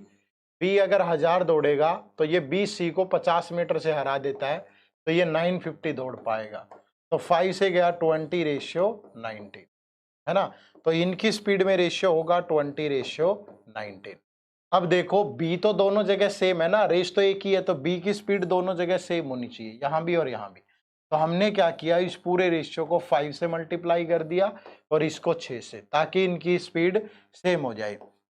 बी अगर 1000 दौड़ेगा तो ये बी सी को 50 मीटर से हरा देता है, तो ये 950 दौड़ पाएगा। तो 5 से गया 20 रेशियो 90, है ना? तो इनकी स्पीड में रेशियो होगा 20 रेशियो 19। अब देखो बी तो दोनों जगह सेम है ना, रेस तो एक ही है, तो बी की स्पीड दोनों जगह सेम होनी चाहिए, यहां भी और यहां भी। तो हमने क्या किया, इस पूरे रेशियो को 5 से मल्टीप्लाई कर दिया और इसको 6 से, ताकि इनकी स्पीड सेम हो जाए।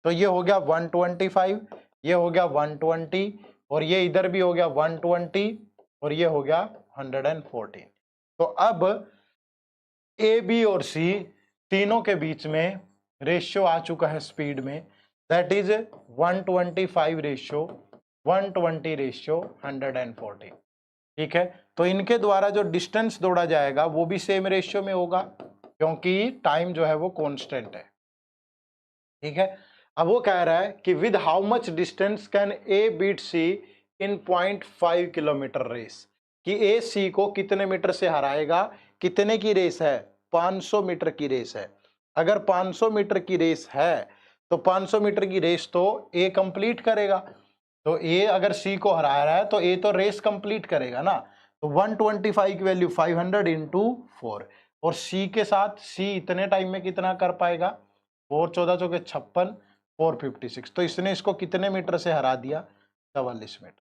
तो ये हो गया 125, ये हो गया 120, और ये इधर भी हो गया 120, और ये हो गया 114। तो अब ए बी और सी तीनों के बीच में रेशियो आ चुका है स्पीड में, दैट इज 125 रेशियो 120 रेशियो 140। ठीक है, तो इनके द्वारा जो डिस्टेंस दौड़ा जाएगा वो भी सेम रेशियो में होगा, क्योंकि टाइम जो है वो कांस्टेंट है। ठीक है, अब वो कह रहा है कि with how much distance can A beat C in 0.5 kilometre race, कि ए सी को कितने मीटर से हराएगा। कितने की रेस है? 500 मीटर की रेस है। अगर 500 मीटर की रेस है तो 500 मीटर की रेस तो ए कंप्लीट करेगा, तो ए अगर सी को हरा रहा है तो ए तो रेस कंप्लीट करेगा ना। तो 125 की वैल्यू 500 इंटू 4, और सी के साथ सी इतने टाइम में कितना कर पाएगा? 4 14 चौके 56, 456, तो इसने इसको कितने मीटर से हरा दिया? 44 मीटर।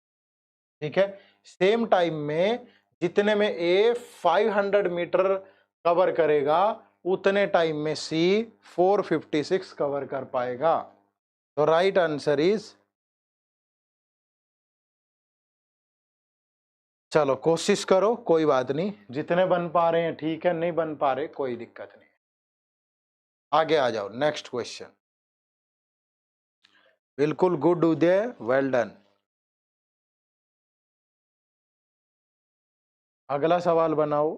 ठीक है, सेम टाइम में जितने में ए 500 मीटर कवर करेगा उतने टाइम में सी 456 कवर कर पाएगा। तो राइट आंसर इज, चलो कोशिश करो, कोई बात नहीं, जितने बन पा रहे हैं ठीक है, नहीं बन पा रहे कोई दिक्कत नहीं। आगे आ जाओ, नेक्स्ट क्वेश्चन। बिल्कुल गुड उदय, वेल डन। अगला सवाल बनाओ।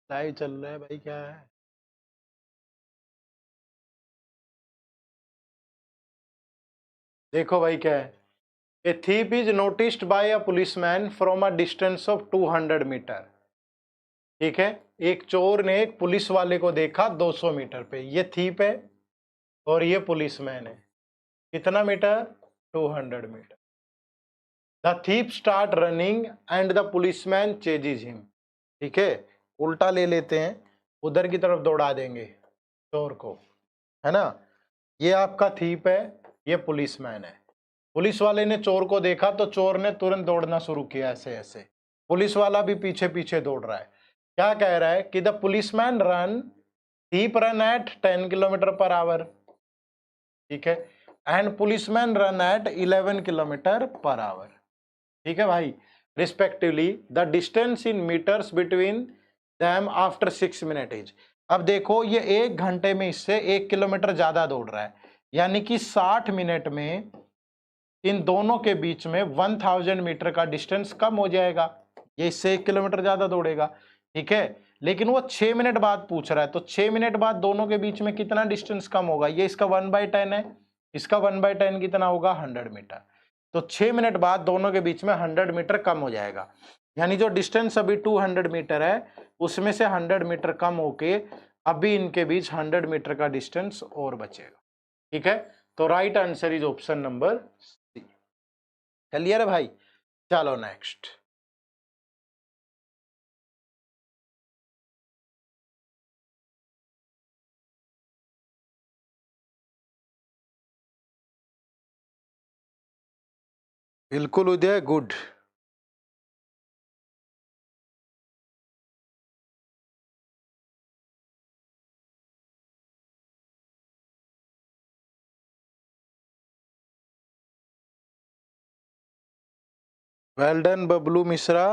लाइव चल रहा है भाई, क्या है? देखो भाई क्या है, a thief is noticed by a policeman from a distance of 200 metre. ठीक है, एक चोर ने एक पुलिस वाले को देखा 200 मीटर पे। ये थीप है और ये पुलिसमैन है। कितना metre? 200 metre. The thief start running and the policeman chases him. ठीक है, उल्टा ले लेते हैं, उधर की तरफ दौड़ा देंगे चोर को, है ना। ये आपका थीप है, ये पुलिसमैन है। पुलिस वाले ने चोर को देखा तो चोर ने तुरंत दौड़ना शुरू किया, ऐसे ऐसे। पुलिस वाला भी पीछे पीछे दौड़ रहा है। क्या कह रहा है कि the policeman run, thief run at 10 kilometre per hour. ठीक है, and policeman run at 11 kilometre per hour. ठीक है भाई, respectively the distance in metres between them after 6 minute is. अब देखो, ये 1 घंटे में इससे 1 किलोमीटर ज्यादा दौड़ रहा है, यानी कि 60 मिनट में इन दोनों के बीच में 1000 मीटर का डिस्टेंस कम हो जाएगा। ये इससे 1 किलोमीटर ज्यादा दौड़ेगा। ठीक है, लेकिन वो 6 मिनट बाद पूछ रहा है, तो 6 मिनट बाद दोनों के बीच में कितना डिस्टेंस कम होगा? ये इसका 1/10 है, इसका 1/10 कितना होगा? 100 मीटर। तो 6 मिनट बाद दोनों के बीच में 100 मीटर कम हो जाएगा, यानी जो डिस्टेंस अभी 200 मीटर है उसमें से 100 मीटर कम होके अभी इनके बीच 100 मीटर का डिस्टेंस और बचेगा। ठीक है, तो right answer is option number C. Clear है भाई? चलो नेक्स्ट। बिल्कुल Uday, good. Well done Bablu Mishra.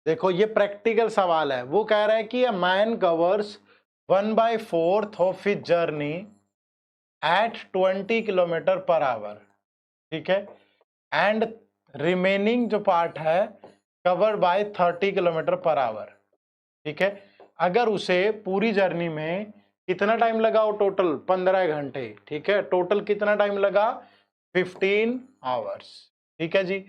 देखो ये प्रैक्टिकल सवाल है, वो कह रहा है कि a man covers 1/4 of his journey at 20 kilometre per hour. ठीक है, एंड रिमेनिंग जो पार्ट है cover by 30 kilometre per hour. ठीक है, अगर उसे पूरी जर्नी में कितना टाइम लगा हो? टोटल 15 घंटे। ठीक है, टोटल कितना टाइम लगा? 15 आवर्स। ठीक है जी,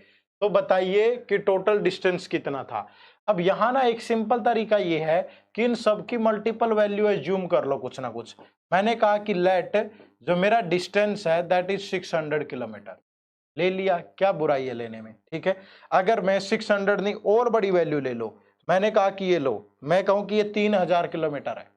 तो बताइए कि टोटल डिस्टेंस कितना था। अब यहां ना एक सिंपल तरीका ये है कि इन सब की मल्टीपल वैल्यू एज्यूम कर लो कुछ ना कुछ। मैंने कहा कि लेट जो मेरा डिस्टेंस है दैट इज 600 किलोमीटर, ले लिया, क्या बुराई है लेने में। ठीक है, अगर मैं 600 नहीं और बड़ी वैल्यू ले लो, मैंने कहा कि ये लो, मैं कहूं कि ये 3000 किलोमीटर है,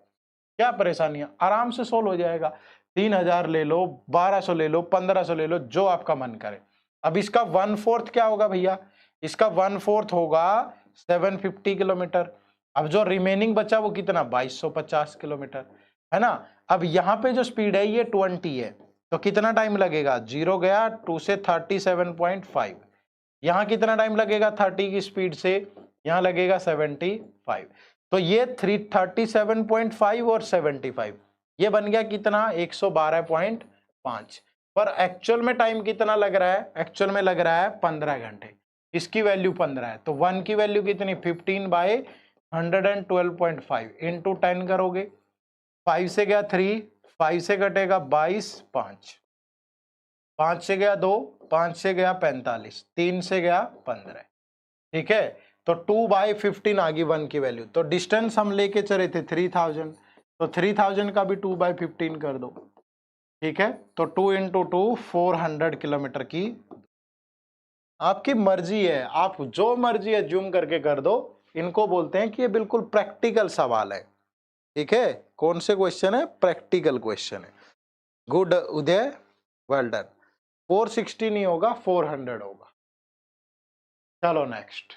क्या परेशानी है? आराम से सोल्व हो जाएगा। 3000 ले लो, 1200 ले लो, 1500 ले लो, जो आपका मन करे। अब इसका 1/4 क्या होगा भैया? इसका 1/4 होगा 750 किलोमीटर। अब जो रिमेनिंग बचा वो कितना? 2250 किलोमीटर, है ना। अब यहाँ पे जो स्पीड है ये 20 है, तो कितना टाइम लगेगा? 0 गया, 2 से 37.5। यहाँ कितना टाइम लगेगा 30 की स्पीड से? यहाँ लगेगा 75। तो ये 337.5 और 75, ये बन गया कितना? 112.5। पर एक्चुअल में टाइम कितना लग रहा है? एक्चुअल में लग रहा है 15 घंटे। इसकी वैल्यू 15 है, तो 1 की वैल्यू कितनी? 15/112.5 इंटू 10 करोगे, 5 से गया 3, 5 से कटेगा 22, 5 से गया 2, 5 से गया 45, 3 से गया 15। ठीक है, तो 2/15 आ गई 1 की वैल्यू। तो डिस्टेंस हम लेके चले थे 3000, तो 3000 का भी 2/15 कर दो। ठीक है, तो 2 इंटू 2 400 किलोमीटर की। आपकी मर्जी है, आप जो मर्जी एज्यूम करके कर दो। इनको बोलते हैं कि ये बिल्कुल प्रैक्टिकल सवाल है। ठीक है, कौन से क्वेश्चन है? प्रैक्टिकल क्वेश्चन है। गुड उदय, वेल डन। 460 नहीं होगा, 400 होगा। चलो next.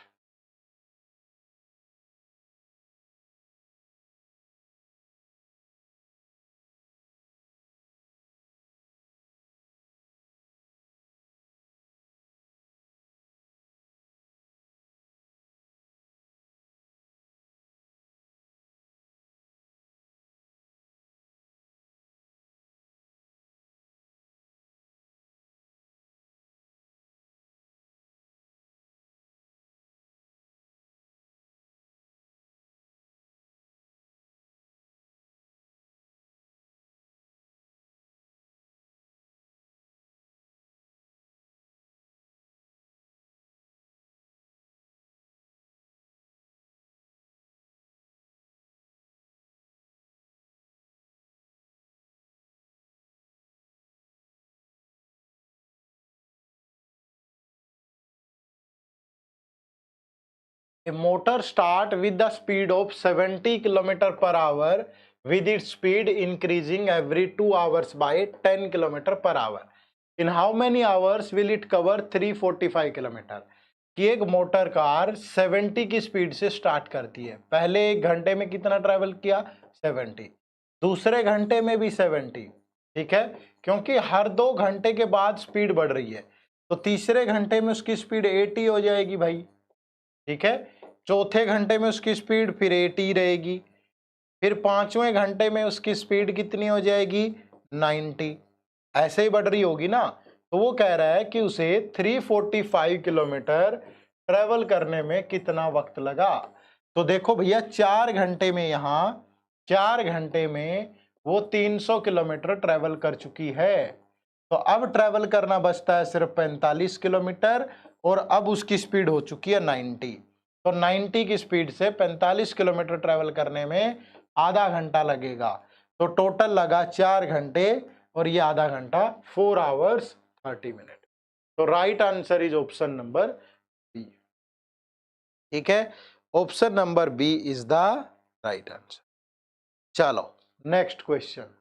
A motor start with the speed of 70 km per hour with its speed increasing every 2 hours by 10 km per hour. In how many hours will it cover 345 km? कि एक मोटर कार 70 की स्पीड से स्टार्ट करती है। पहले एक घंटे में कितना ट्रैवल किया? 70। दूसरे घंटे में भी 70। ठीक है, क्योंकि हर 2 घंटे के बाद स्पीड बढ़ रही है, तो तीसरे घंटे में उसकी स्पीड 80 हो जाएगी भाई। ठीक है, चौथे घंटे में उसकी स्पीड फिर 80 रहेगी, फिर पांचवें घंटे में उसकी स्पीड कितनी हो जाएगी? 90। ऐसे ही बढ़ रही होगी ना। तो वो कह रहा है कि उसे 345 किलोमीटर ट्रेवल करने में कितना वक्त लगा। तो देखो भैया, 4 घंटे में, यहां 4 घंटे में वो 300 किलोमीटर ट्रेवल कर चुकी है। तो अब ट्रेवल करना बचता है सिर्फ 45 किलोमीटर, और अब उसकी स्पीड हो चुकी है 90। तो 90 की स्पीड से 45 किलोमीटर ट्रेवल करने में आधा घंटा लगेगा। तो टोटल लगा 4 घंटे, और ये आधा घंटा 4 आवर्स 30 मिनट। तो right answer is option number B. ठीक है, option number B is the right answer. चलो नेक्स्ट क्वेश्चन।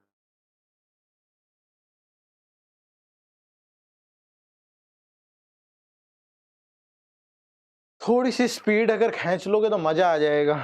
थोड़ी सी स्पीड अगर खींच लोगे तो मजा आ जाएगा।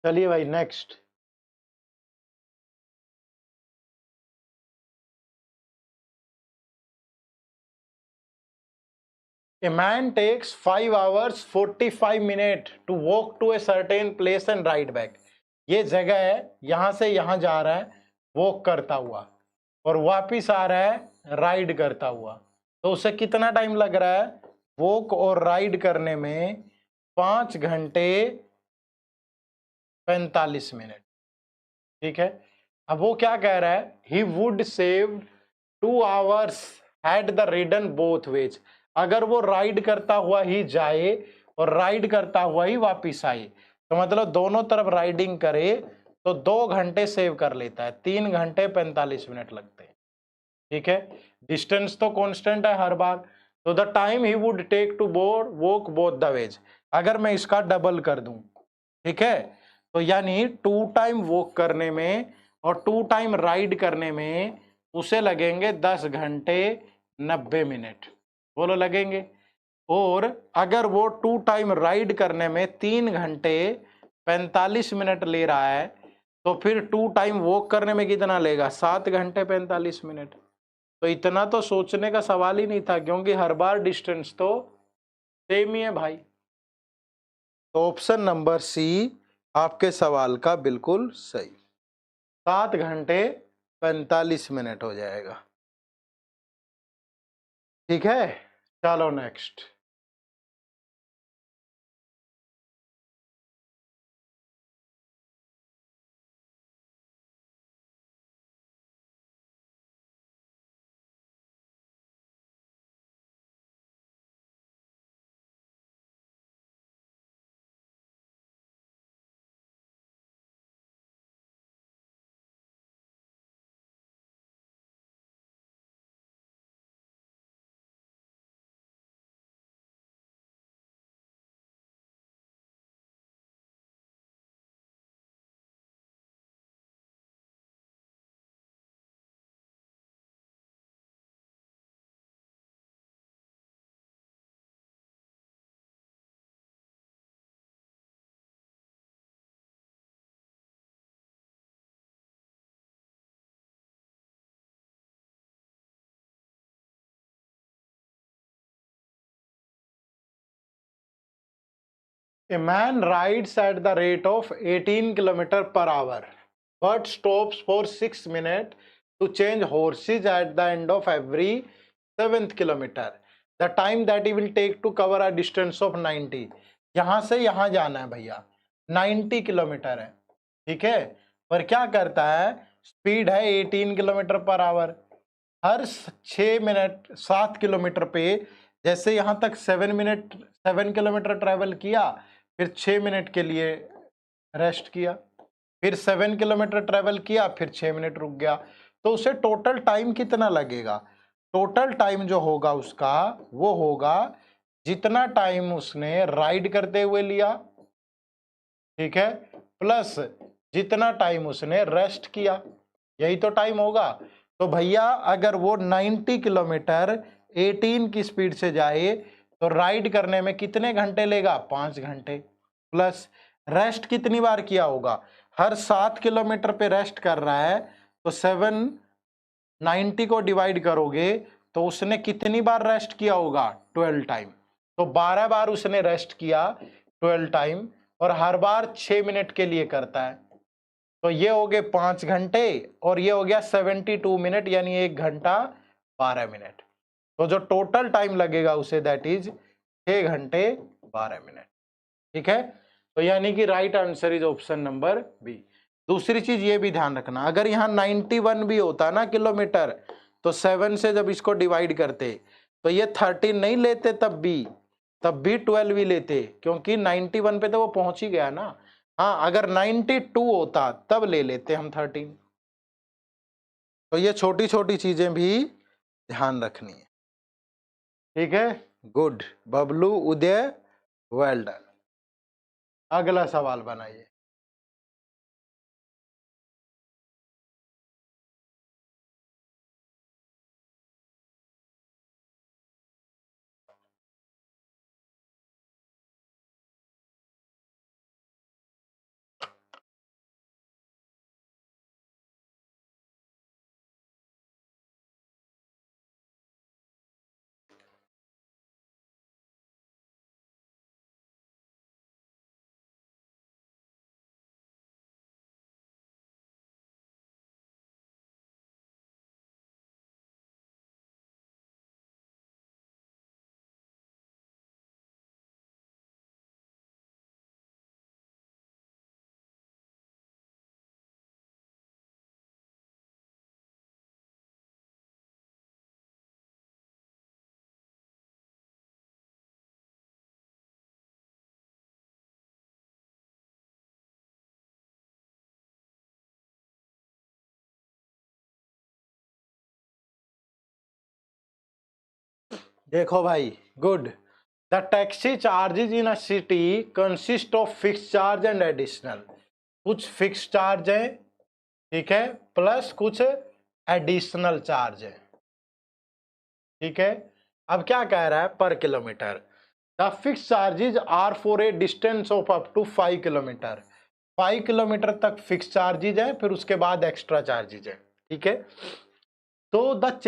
चलिए भाई next. A man takes 5 hours 45 minutes to walk to a certain place and ride back. ये जगह है, यहां से यहां जा रहा है वॉक करता हुआ, और वापिस आ रहा है राइड करता हुआ। तो उसे कितना टाइम लग रहा है वॉक और राइड करने में? 5 घंटे 45 मिनट। ठीक है, अब वो क्या कह रहा है? He would save 2 hours had the ridden both ways. अगर वो राइड करता हुआ ही जाए और राइड करता हुआ ही वापिस आए, तो मतलब दोनों तरफ राइडिंग करे, तो 2 घंटे सेव कर लेता है। 3 घंटे 45 मिनट लगते हैं। ठीक है, डिस्टेंस तो कांस्टेंट है हर बार। तो the time he would take to board walk both the ways, अगर मैं इसका डबल कर दूं, ठीक है, तो यानी 2 टाइम वॉक करने में और 2 टाइम राइड करने में उसे लगेंगे 10 घंटे 90 मिनट। बोलो लगेंगे। और अगर वो 2 टाइम राइड करने में 3 घंटे 45 मिनट ले रहा है, तो फिर 2 टाइम वॉक करने में कितना लेगा? 7 घंटे 45 मिनट। तो इतना तो सोचने का सवाल ही नहीं था, क्योंकि हर बार डिस्टेंस तो सेम ही है भाई। तो ऑप्शन नंबर सी आपके सवाल का बिल्कुल सही। 7 घंटे 45 मिनट हो जाएगा। ठीक है, चलो next. A man rides at the rate of 18 kilometer per hour, but stops for 6 minutes to change horses at the end of every 7th kilometer. The time that he will take to cover a distance of 90. यहाँ से यहाँ जाना है भैया, 90 किलोमीटर है, ठीक है। पर क्या करता है, स्पीड है 18 kilometre per our. Her 6 minute 7 kilometre पे, जैसे यहाँ तक 7 किलोमीटर ट्रेवल किया, फिर 6 मिनट के लिए रेस्ट किया, फिर 7 किलोमीटर ट्रेवल किया, फिर 6 मिनट रुक गया, तो उसे टोटल टाइम कितना लगेगा? टोटल टाइम जो होगा उसका वो होगा जितना टाइम उसने राइड करते हुए लिया, ठीक है, प्लस जितना टाइम उसने रेस्ट किया, यही तो टाइम होगा। तो भैया अगर वो 90 किलोमीटर 18 की स्पीड से जाए तो राइड करने में कितने घंटे लेगा? 5 घंटे। प्लस रेस्ट कितनी बार किया होगा? हर 7 किलोमीटर पे रेस्ट कर रहा है, तो 790 को डिवाइड करोगे तो उसने कितनी बार रेस्ट किया होगा? 12 टाइम। तो 12 बार उसने रेस्ट किया 12 टाइम, और हर बार 6 मिनट के लिए करता है, तो ये हो गए 5 घंटे, और ये हो गया 72 मिनट, यानी 1 घंटा 12 मिनट। तो जो टोटल टाइम लगेगा उसे दैट इज 6 घंटे 12 मिनट, ठीक है। तो यानी कि right answer is option number B. दूसरी चीज ये भी ध्यान रखना, अगर यहाँ 91 भी होता ना किलोमीटर, तो 7 से जब इसको डिवाइड करते तो ये 13 नहीं लेते, तब भी 12 ही लेते, क्योंकि 91 पे तो वो पहुंच ही गया ना। हाँ, अगर 92 होता तब ले लेते हम 13। तो ये छोटी छोटी चीजें भी ध्यान रखनी है, ठीक है। गुड बबलू, उदय, वेल डन। अगला सवाल बनाइए। देखो भाई, good. The taxi charges in a city consist of fix charge and additional. कुछ फिक्स चार्ज है, ठीक है, प्लस कुछ एडिशनल चार्ज है, ठीक है। अब क्या कह रहा है? Per kilometre. The fix charges are for a distance of up to 5 kilometre. 5 kilometre तक फिक्स चार्जेज है, फिर उसके बाद एक्स्ट्रा चार्जेज है, ठीक है। तो the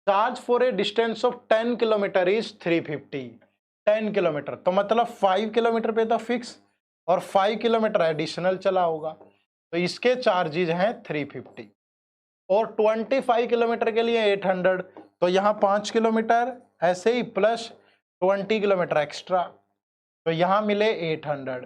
charge for a distance of 10 kilometre is 350। 10 kilometre तो मतलब 5 किलोमीटर पे तो फिक्स, और 5 किलोमीटर एडिशनल चला होगा, तो इसके चार्जेज हैं 350, और 25 किलोमीटर के लिए 800। तो यहाँ 5 किलोमीटर ऐसे ही प्लस 20 किलोमीटर एक्स्ट्रा, तो यहाँ मिले 800।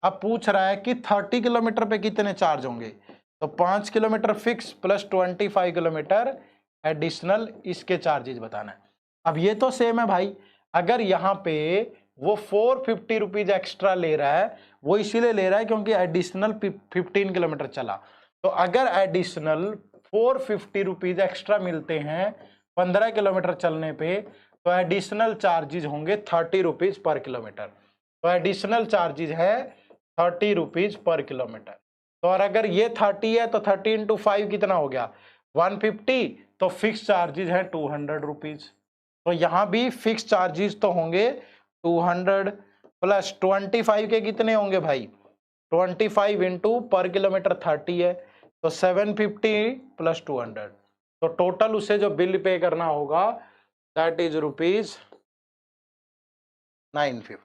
अब पूछ रहा है कि 30 किलोमीटर पे कितने चार्ज होंगे, तो 5 kilometre fix plus 25 kilometre additional, इसके चार्जेस बताना है। अब ये तो सेम है भाई, अगर यहाँ पे वो 450 रुपीज एक्स्ट्रा ले रहा है, वो इसीलिए ले रहा है क्योंकि एडिशनल 15 किलोमीटर चला। तो अगर एडिशनल 450 रुपीज एक्स्ट्रा मिलते हैं 15 किलोमीटर चलने पे, तो एडिशनल चार्जेज होंगे 30 रुपीज पर किलोमीटर। तो एडिशनल चार्जेज है 30 रुपीज पर किलोमीटर। तो और अगर ये 30 है तो 30 इंटू 5 कितना हो गया? 150। तो फिक्स चार्जेज है 200 रुपीज। तो यहां भी फिक्स चार्जेस तो होंगे 200, प्लस 25 के कितने होंगे भाई? 25 इंटू पर किलोमीटर 30 है, तो 750 प्लस 200, तो टोटल उसे जो बिल पे करना होगा दैट इज रुपीज 950।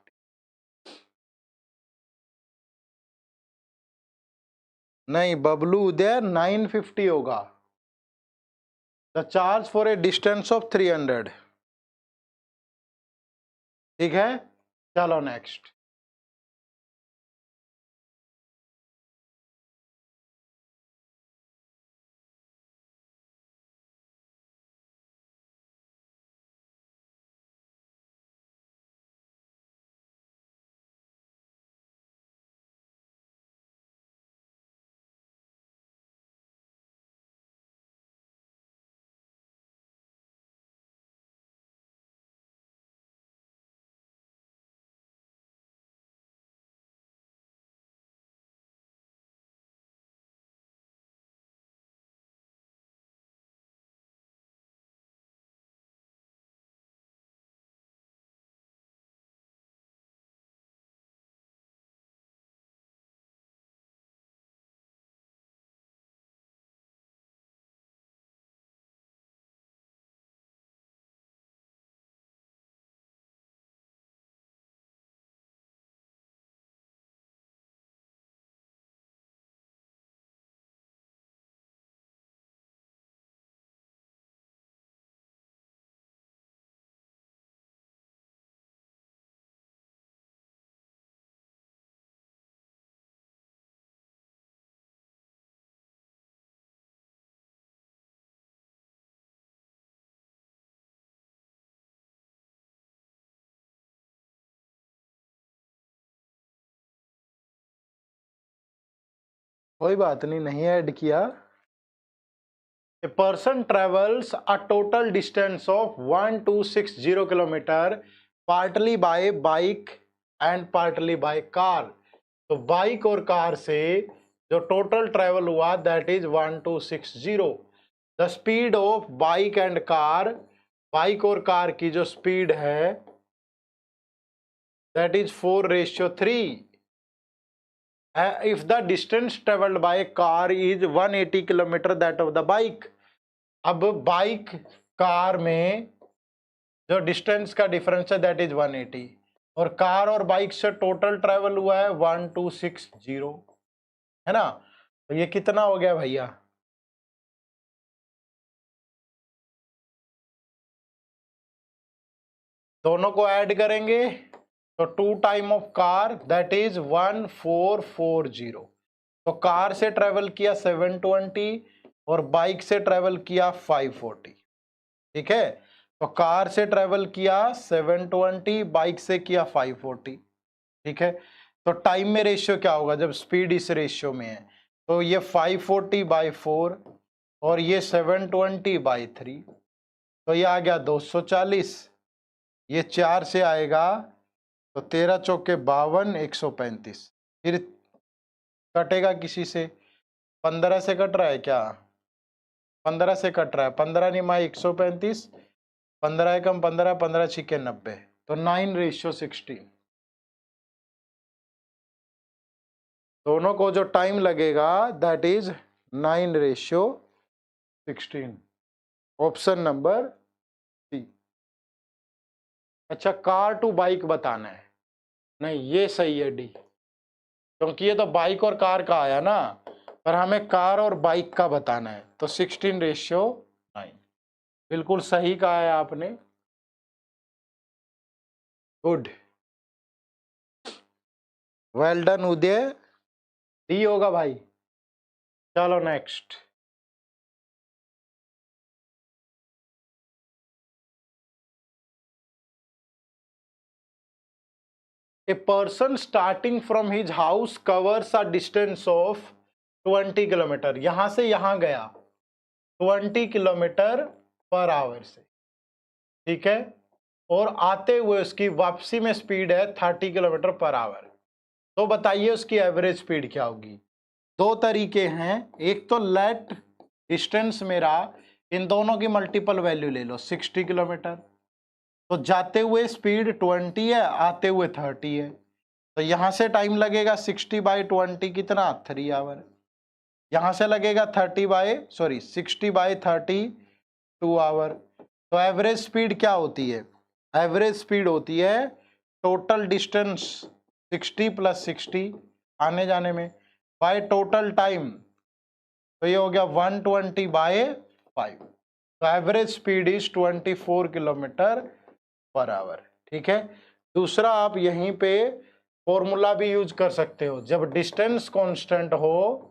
नहीं बबलू उदय 950 होगा। The charge for a distance of 300। ठीक है, चलो नेक्स्ट। कोई बात नहीं, नहीं ऐड किया। A person travels a total distance of 1260 kilometre partly by bike and partly by car। तो बाइक और कार से जो टोटल ट्रेवल हुआ that is 1260। The speed of bike and car, bike और कार की जो स्पीड है that is 4:3। If the distance travelled by car is 180 kilometre that of the bike. अब बाइक कार में जो डिस्टेंस का डिफरेंस है दैट इज 180, और कार और बाइक से टोटल ट्रेवल हुआ है 1260, है ना। तो ये कितना हो गया भैया? दोनों को ऐड करेंगे तो 2 time of car that is 1440। तो कार से ट्रेवल किया 720 और बाइक से ट्रेवल किया 540। ठीक है, तो कार से ट्रेवल किया 720, बाइक से किया 540। ठीक है, तो टाइम में रेशियो क्या होगा जब स्पीड इस रेशियो में है? तो ये 540/4 और ये 720/3, तो ये आ गया 240। ये 4 से आएगा तो 13 चौके 52, 135। फिर कटेगा किसी से, 15 से कट रहा है क्या? 15 से कट रहा है, 15 निमा 135, 15 एकम 15, 15 छिके 90, तो 9:16। दोनों को जो टाइम लगेगा that is 9:16। Option number C. अच्छा, कार टू बाइक बताना है, नहीं ये सही है डी, क्योंकि ये तो बाइक और कार का आया ना, पर हमें कार और बाइक का बताना है, तो 16:9। बिल्कुल सही कहा है आपने, गुड, वेल डन उदय, डी होगा भाई। चलो next. A person starting from his house covers a distance of 20 kilometre, यहां से यहां गया 20 किलोमीटर पर आवर से। ठीक है, और आते हुए उसकी वापसी में स्पीड है 30 किलोमीटर पर आवर। तो बताइए उसकी एवरेज स्पीड क्या होगी? दो तरीके हैं, एक तो लेट डिस्टेंस मेरा, इन दोनों की मल्टीपल वैल्यू ले लो 60 किलोमीटर। तो जाते हुए स्पीड 20 है, आते हुए 30 है, तो यहां से टाइम लगेगा 60/20 कितना, 3 आवर। यहां से लगेगा 60/30 2 आवर। तो एवरेज स्पीड क्या होती है? एवरेज स्पीड होती है टोटल डिस्टेंस 60 + 60 आने जाने में बाय टोटल टाइम, तो ये हो गया 120/5। तो average speed is 24 kilometre per hour. ठीक है। दूसरा, आप यहीं पे फॉर्मूला भी यूज कर सकते हो। जब डिस्टेंस कांस्टेंट हो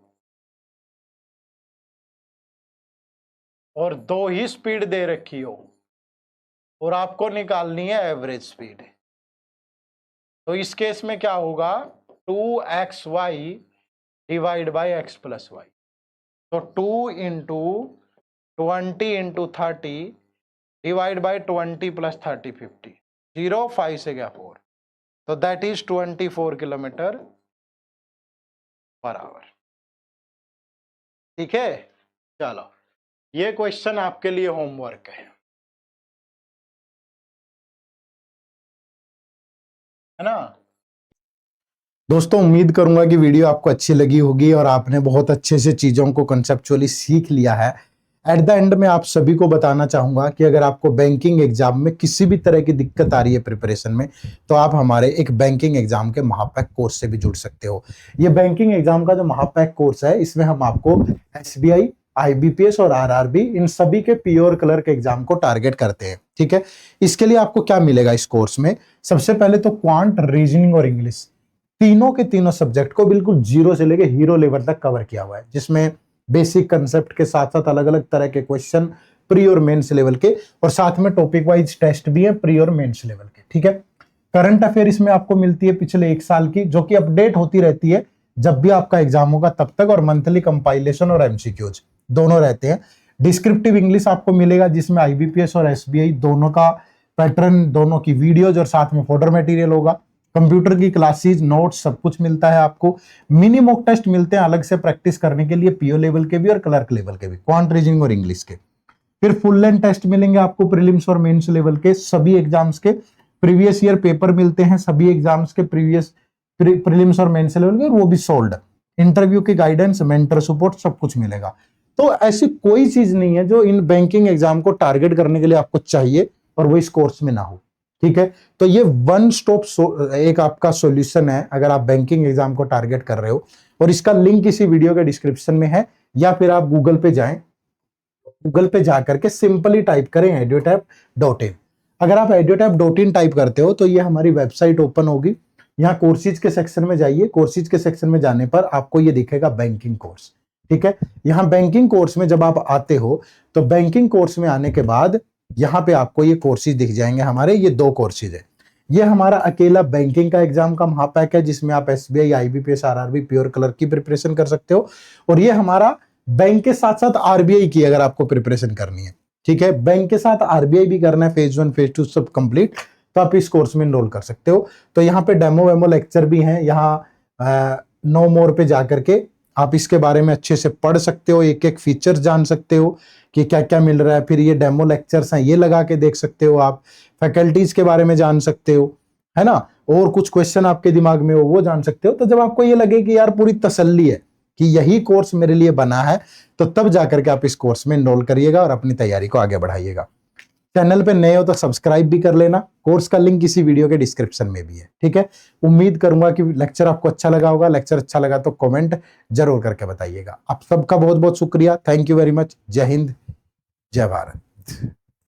और दो ही स्पीड दे रखी हो और आपको निकालनी है एवरेज स्पीड, तो इस केस में क्या होगा, 2xy divide by x plus y. तो 2 into 20 into 30 divide by 20 plus 30 50, 0 5 से गया 4, तो that is 24 kilometre per hour. ठीक है। चलो, ये क्वेश्चन आपके लिए होमवर्क है ना। दोस्तों, उम्मीद करूंगा कि वीडियो आपको अच्छी लगी होगी और आपने बहुत अच्छे से चीजों को कंसेप्चुअली सीख लिया है। एट द एंड में आप सभी को बताना चाहूंगा कि अगर आपको बैंकिंग एग्जाम में किसी भी तरह की दिक्कत आ रही है प्रिपरेशन में, तो आप हमारे एक बैंकिंग एग्जाम के महापैक कोर्स से भी जुड़ सकते हो। ये बैंकिंग एग्जाम का जो महापैक कोर्स है, इसमें हम आपको SBI, IBPS और RRB इन सभी के प्योर कलर के एग्जाम को टारगेट करते हैं। ठीक है। इसके लिए आपको क्या मिलेगा इस कोर्स में, सबसे पहले तो क्वांट, रीजनिंग और इंग्लिश तीनों के तीनों सब्जेक्ट को बिल्कुल जीरो से लेके हीरो लेवल तक कवर किया हुआ है, जिसमें बेसिक कंसेप्ट के साथ साथ अलग अलग तरह के क्वेश्चन प्री और मेंस लेवल के, और साथ में टॉपिक वाइज टेस्ट भी है प्री और मेंस लेवल के। ठीक है। करंट अफेयर इसमें आपको मिलती है पिछले 1 साल की, जो कि अपडेट होती रहती है जब भी आपका एग्जाम होगा तब तक, और मंथली कंपाइलेशन और MCQs दोनों रहते हैं। डिस्क्रिप्टिव इंग्लिश आपको मिलेगा, जिसमें IBPS और SBI दोनों का पैटर्न, दोनों की वीडियोज और साथ में फोल्डर मटेरियल होगा। कंप्यूटर की क्लासेस, नोट्स सब कुछ मिलता है आपको। मिनी मॉक टेस्ट मिलते हैं अलग से प्रैक्टिस करने के लिए, PO लेवल के भी और क्लर्क लेवल के भी, क्वांट, रीजनिंग और इंग्लिश के। फिर फुल लेंथ टेस्ट मिलेंगे आपको प्रीलिम्स और मेंस लेवल के, सभी एग्जाम्स के प्रीवियस ईयर पेपर मिलते हैं, सभी एग्जाम्स के प्रीलिम्स और मेंस लेवल के, और वो भी सोल्ड। इंटरव्यू की गाइडेंस, मेंटर सपोर्ट सब कुछ मिलेगा। तो ऐसी कोई चीज नहीं है जो इन बैंकिंग एग्जाम को टारगेट करने के लिए आपको चाहिए और वो इस कोर्स में ना हो। ठीक है। तो ये वन स्टॉप एक आपका सॉल्यूशन है अगर आप बैंकिंग एग्जाम को टारगेट कर रहे हो, और इसका लिंक इसी वीडियो के डिस्क्रिप्शन में है, या फिर आप गूगल पे जाएं, गूगल पे जाकर के सिंपली टाइप करें edutap.in। अगर आप edutap.in टाइप करते हो तो ये हमारी वेबसाइट ओपन होगी। यहाँ कोर्सेज के सेक्शन में जाइए, कोर्सेज के सेक्शन में जाने पर आपको ये दिखेगा बैंकिंग कोर्स। ठीक है। यहाँ बैंकिंग कोर्स में जब आप आते हो तो बैंकिंग कोर्स में आने के बाद यहाँ पे आपको ये कोर्सेज दिख जाएंगे हमारे, ये 2 कोर्सेज है। ये हमारा अकेला बैंकिंग का एग्जाम का महापैक है, जिसमें आप SBI, IBPS, RRB pure colour की प्रिपरेशन कर सकते हो, और ये हमारा बैंक के साथ साथ RBI की अगर आपको प्रिपरेशन करनी है। ठीक है। बैंक के साथ RBI भी करना है, फेज 1 फेज 2 सब कंप्लीट, तो आप इस कोर्स में एनरोल कर सकते हो। तो यहाँ पे डेमो वेमो लेक्चर भी हैं, यहाँ नो मोर पे जाकर के आप इसके बारे में अच्छे से पढ़ सकते हो, एक एक फीचर जान सकते हो कि क्या क्या मिल रहा है। फिर ये डेमो लेक्चर्स हैं, ये लगा के देख सकते हो आप, फैकल्टीज के बारे में जान सकते हो, है ना, और कुछ क्वेश्चन आपके दिमाग में हो वो जान सकते हो। तो जब आपको ये लगे कि यार पूरी तसल्ली है कि यही कोर्स मेरे लिए बना है, तो तब जाकर के आप इस कोर्स में एनरोल करिएगा और अपनी तैयारी को आगे बढ़ाइएगा। चैनल पे नए हो तो सब्सक्राइब भी कर लेना, कोर्स का लिंक इसी वीडियो के डिस्क्रिप्शन में भी है। ठीक है। उम्मीद करूंगा कि लेक्चर आपको अच्छा लगा होगा। लेक्चर अच्छा लगा तो कमेंट जरूर करके बताइएगा। आप सबका बहुत बहुत शुक्रिया। Thank you very much. जय हिंद, जय भारत।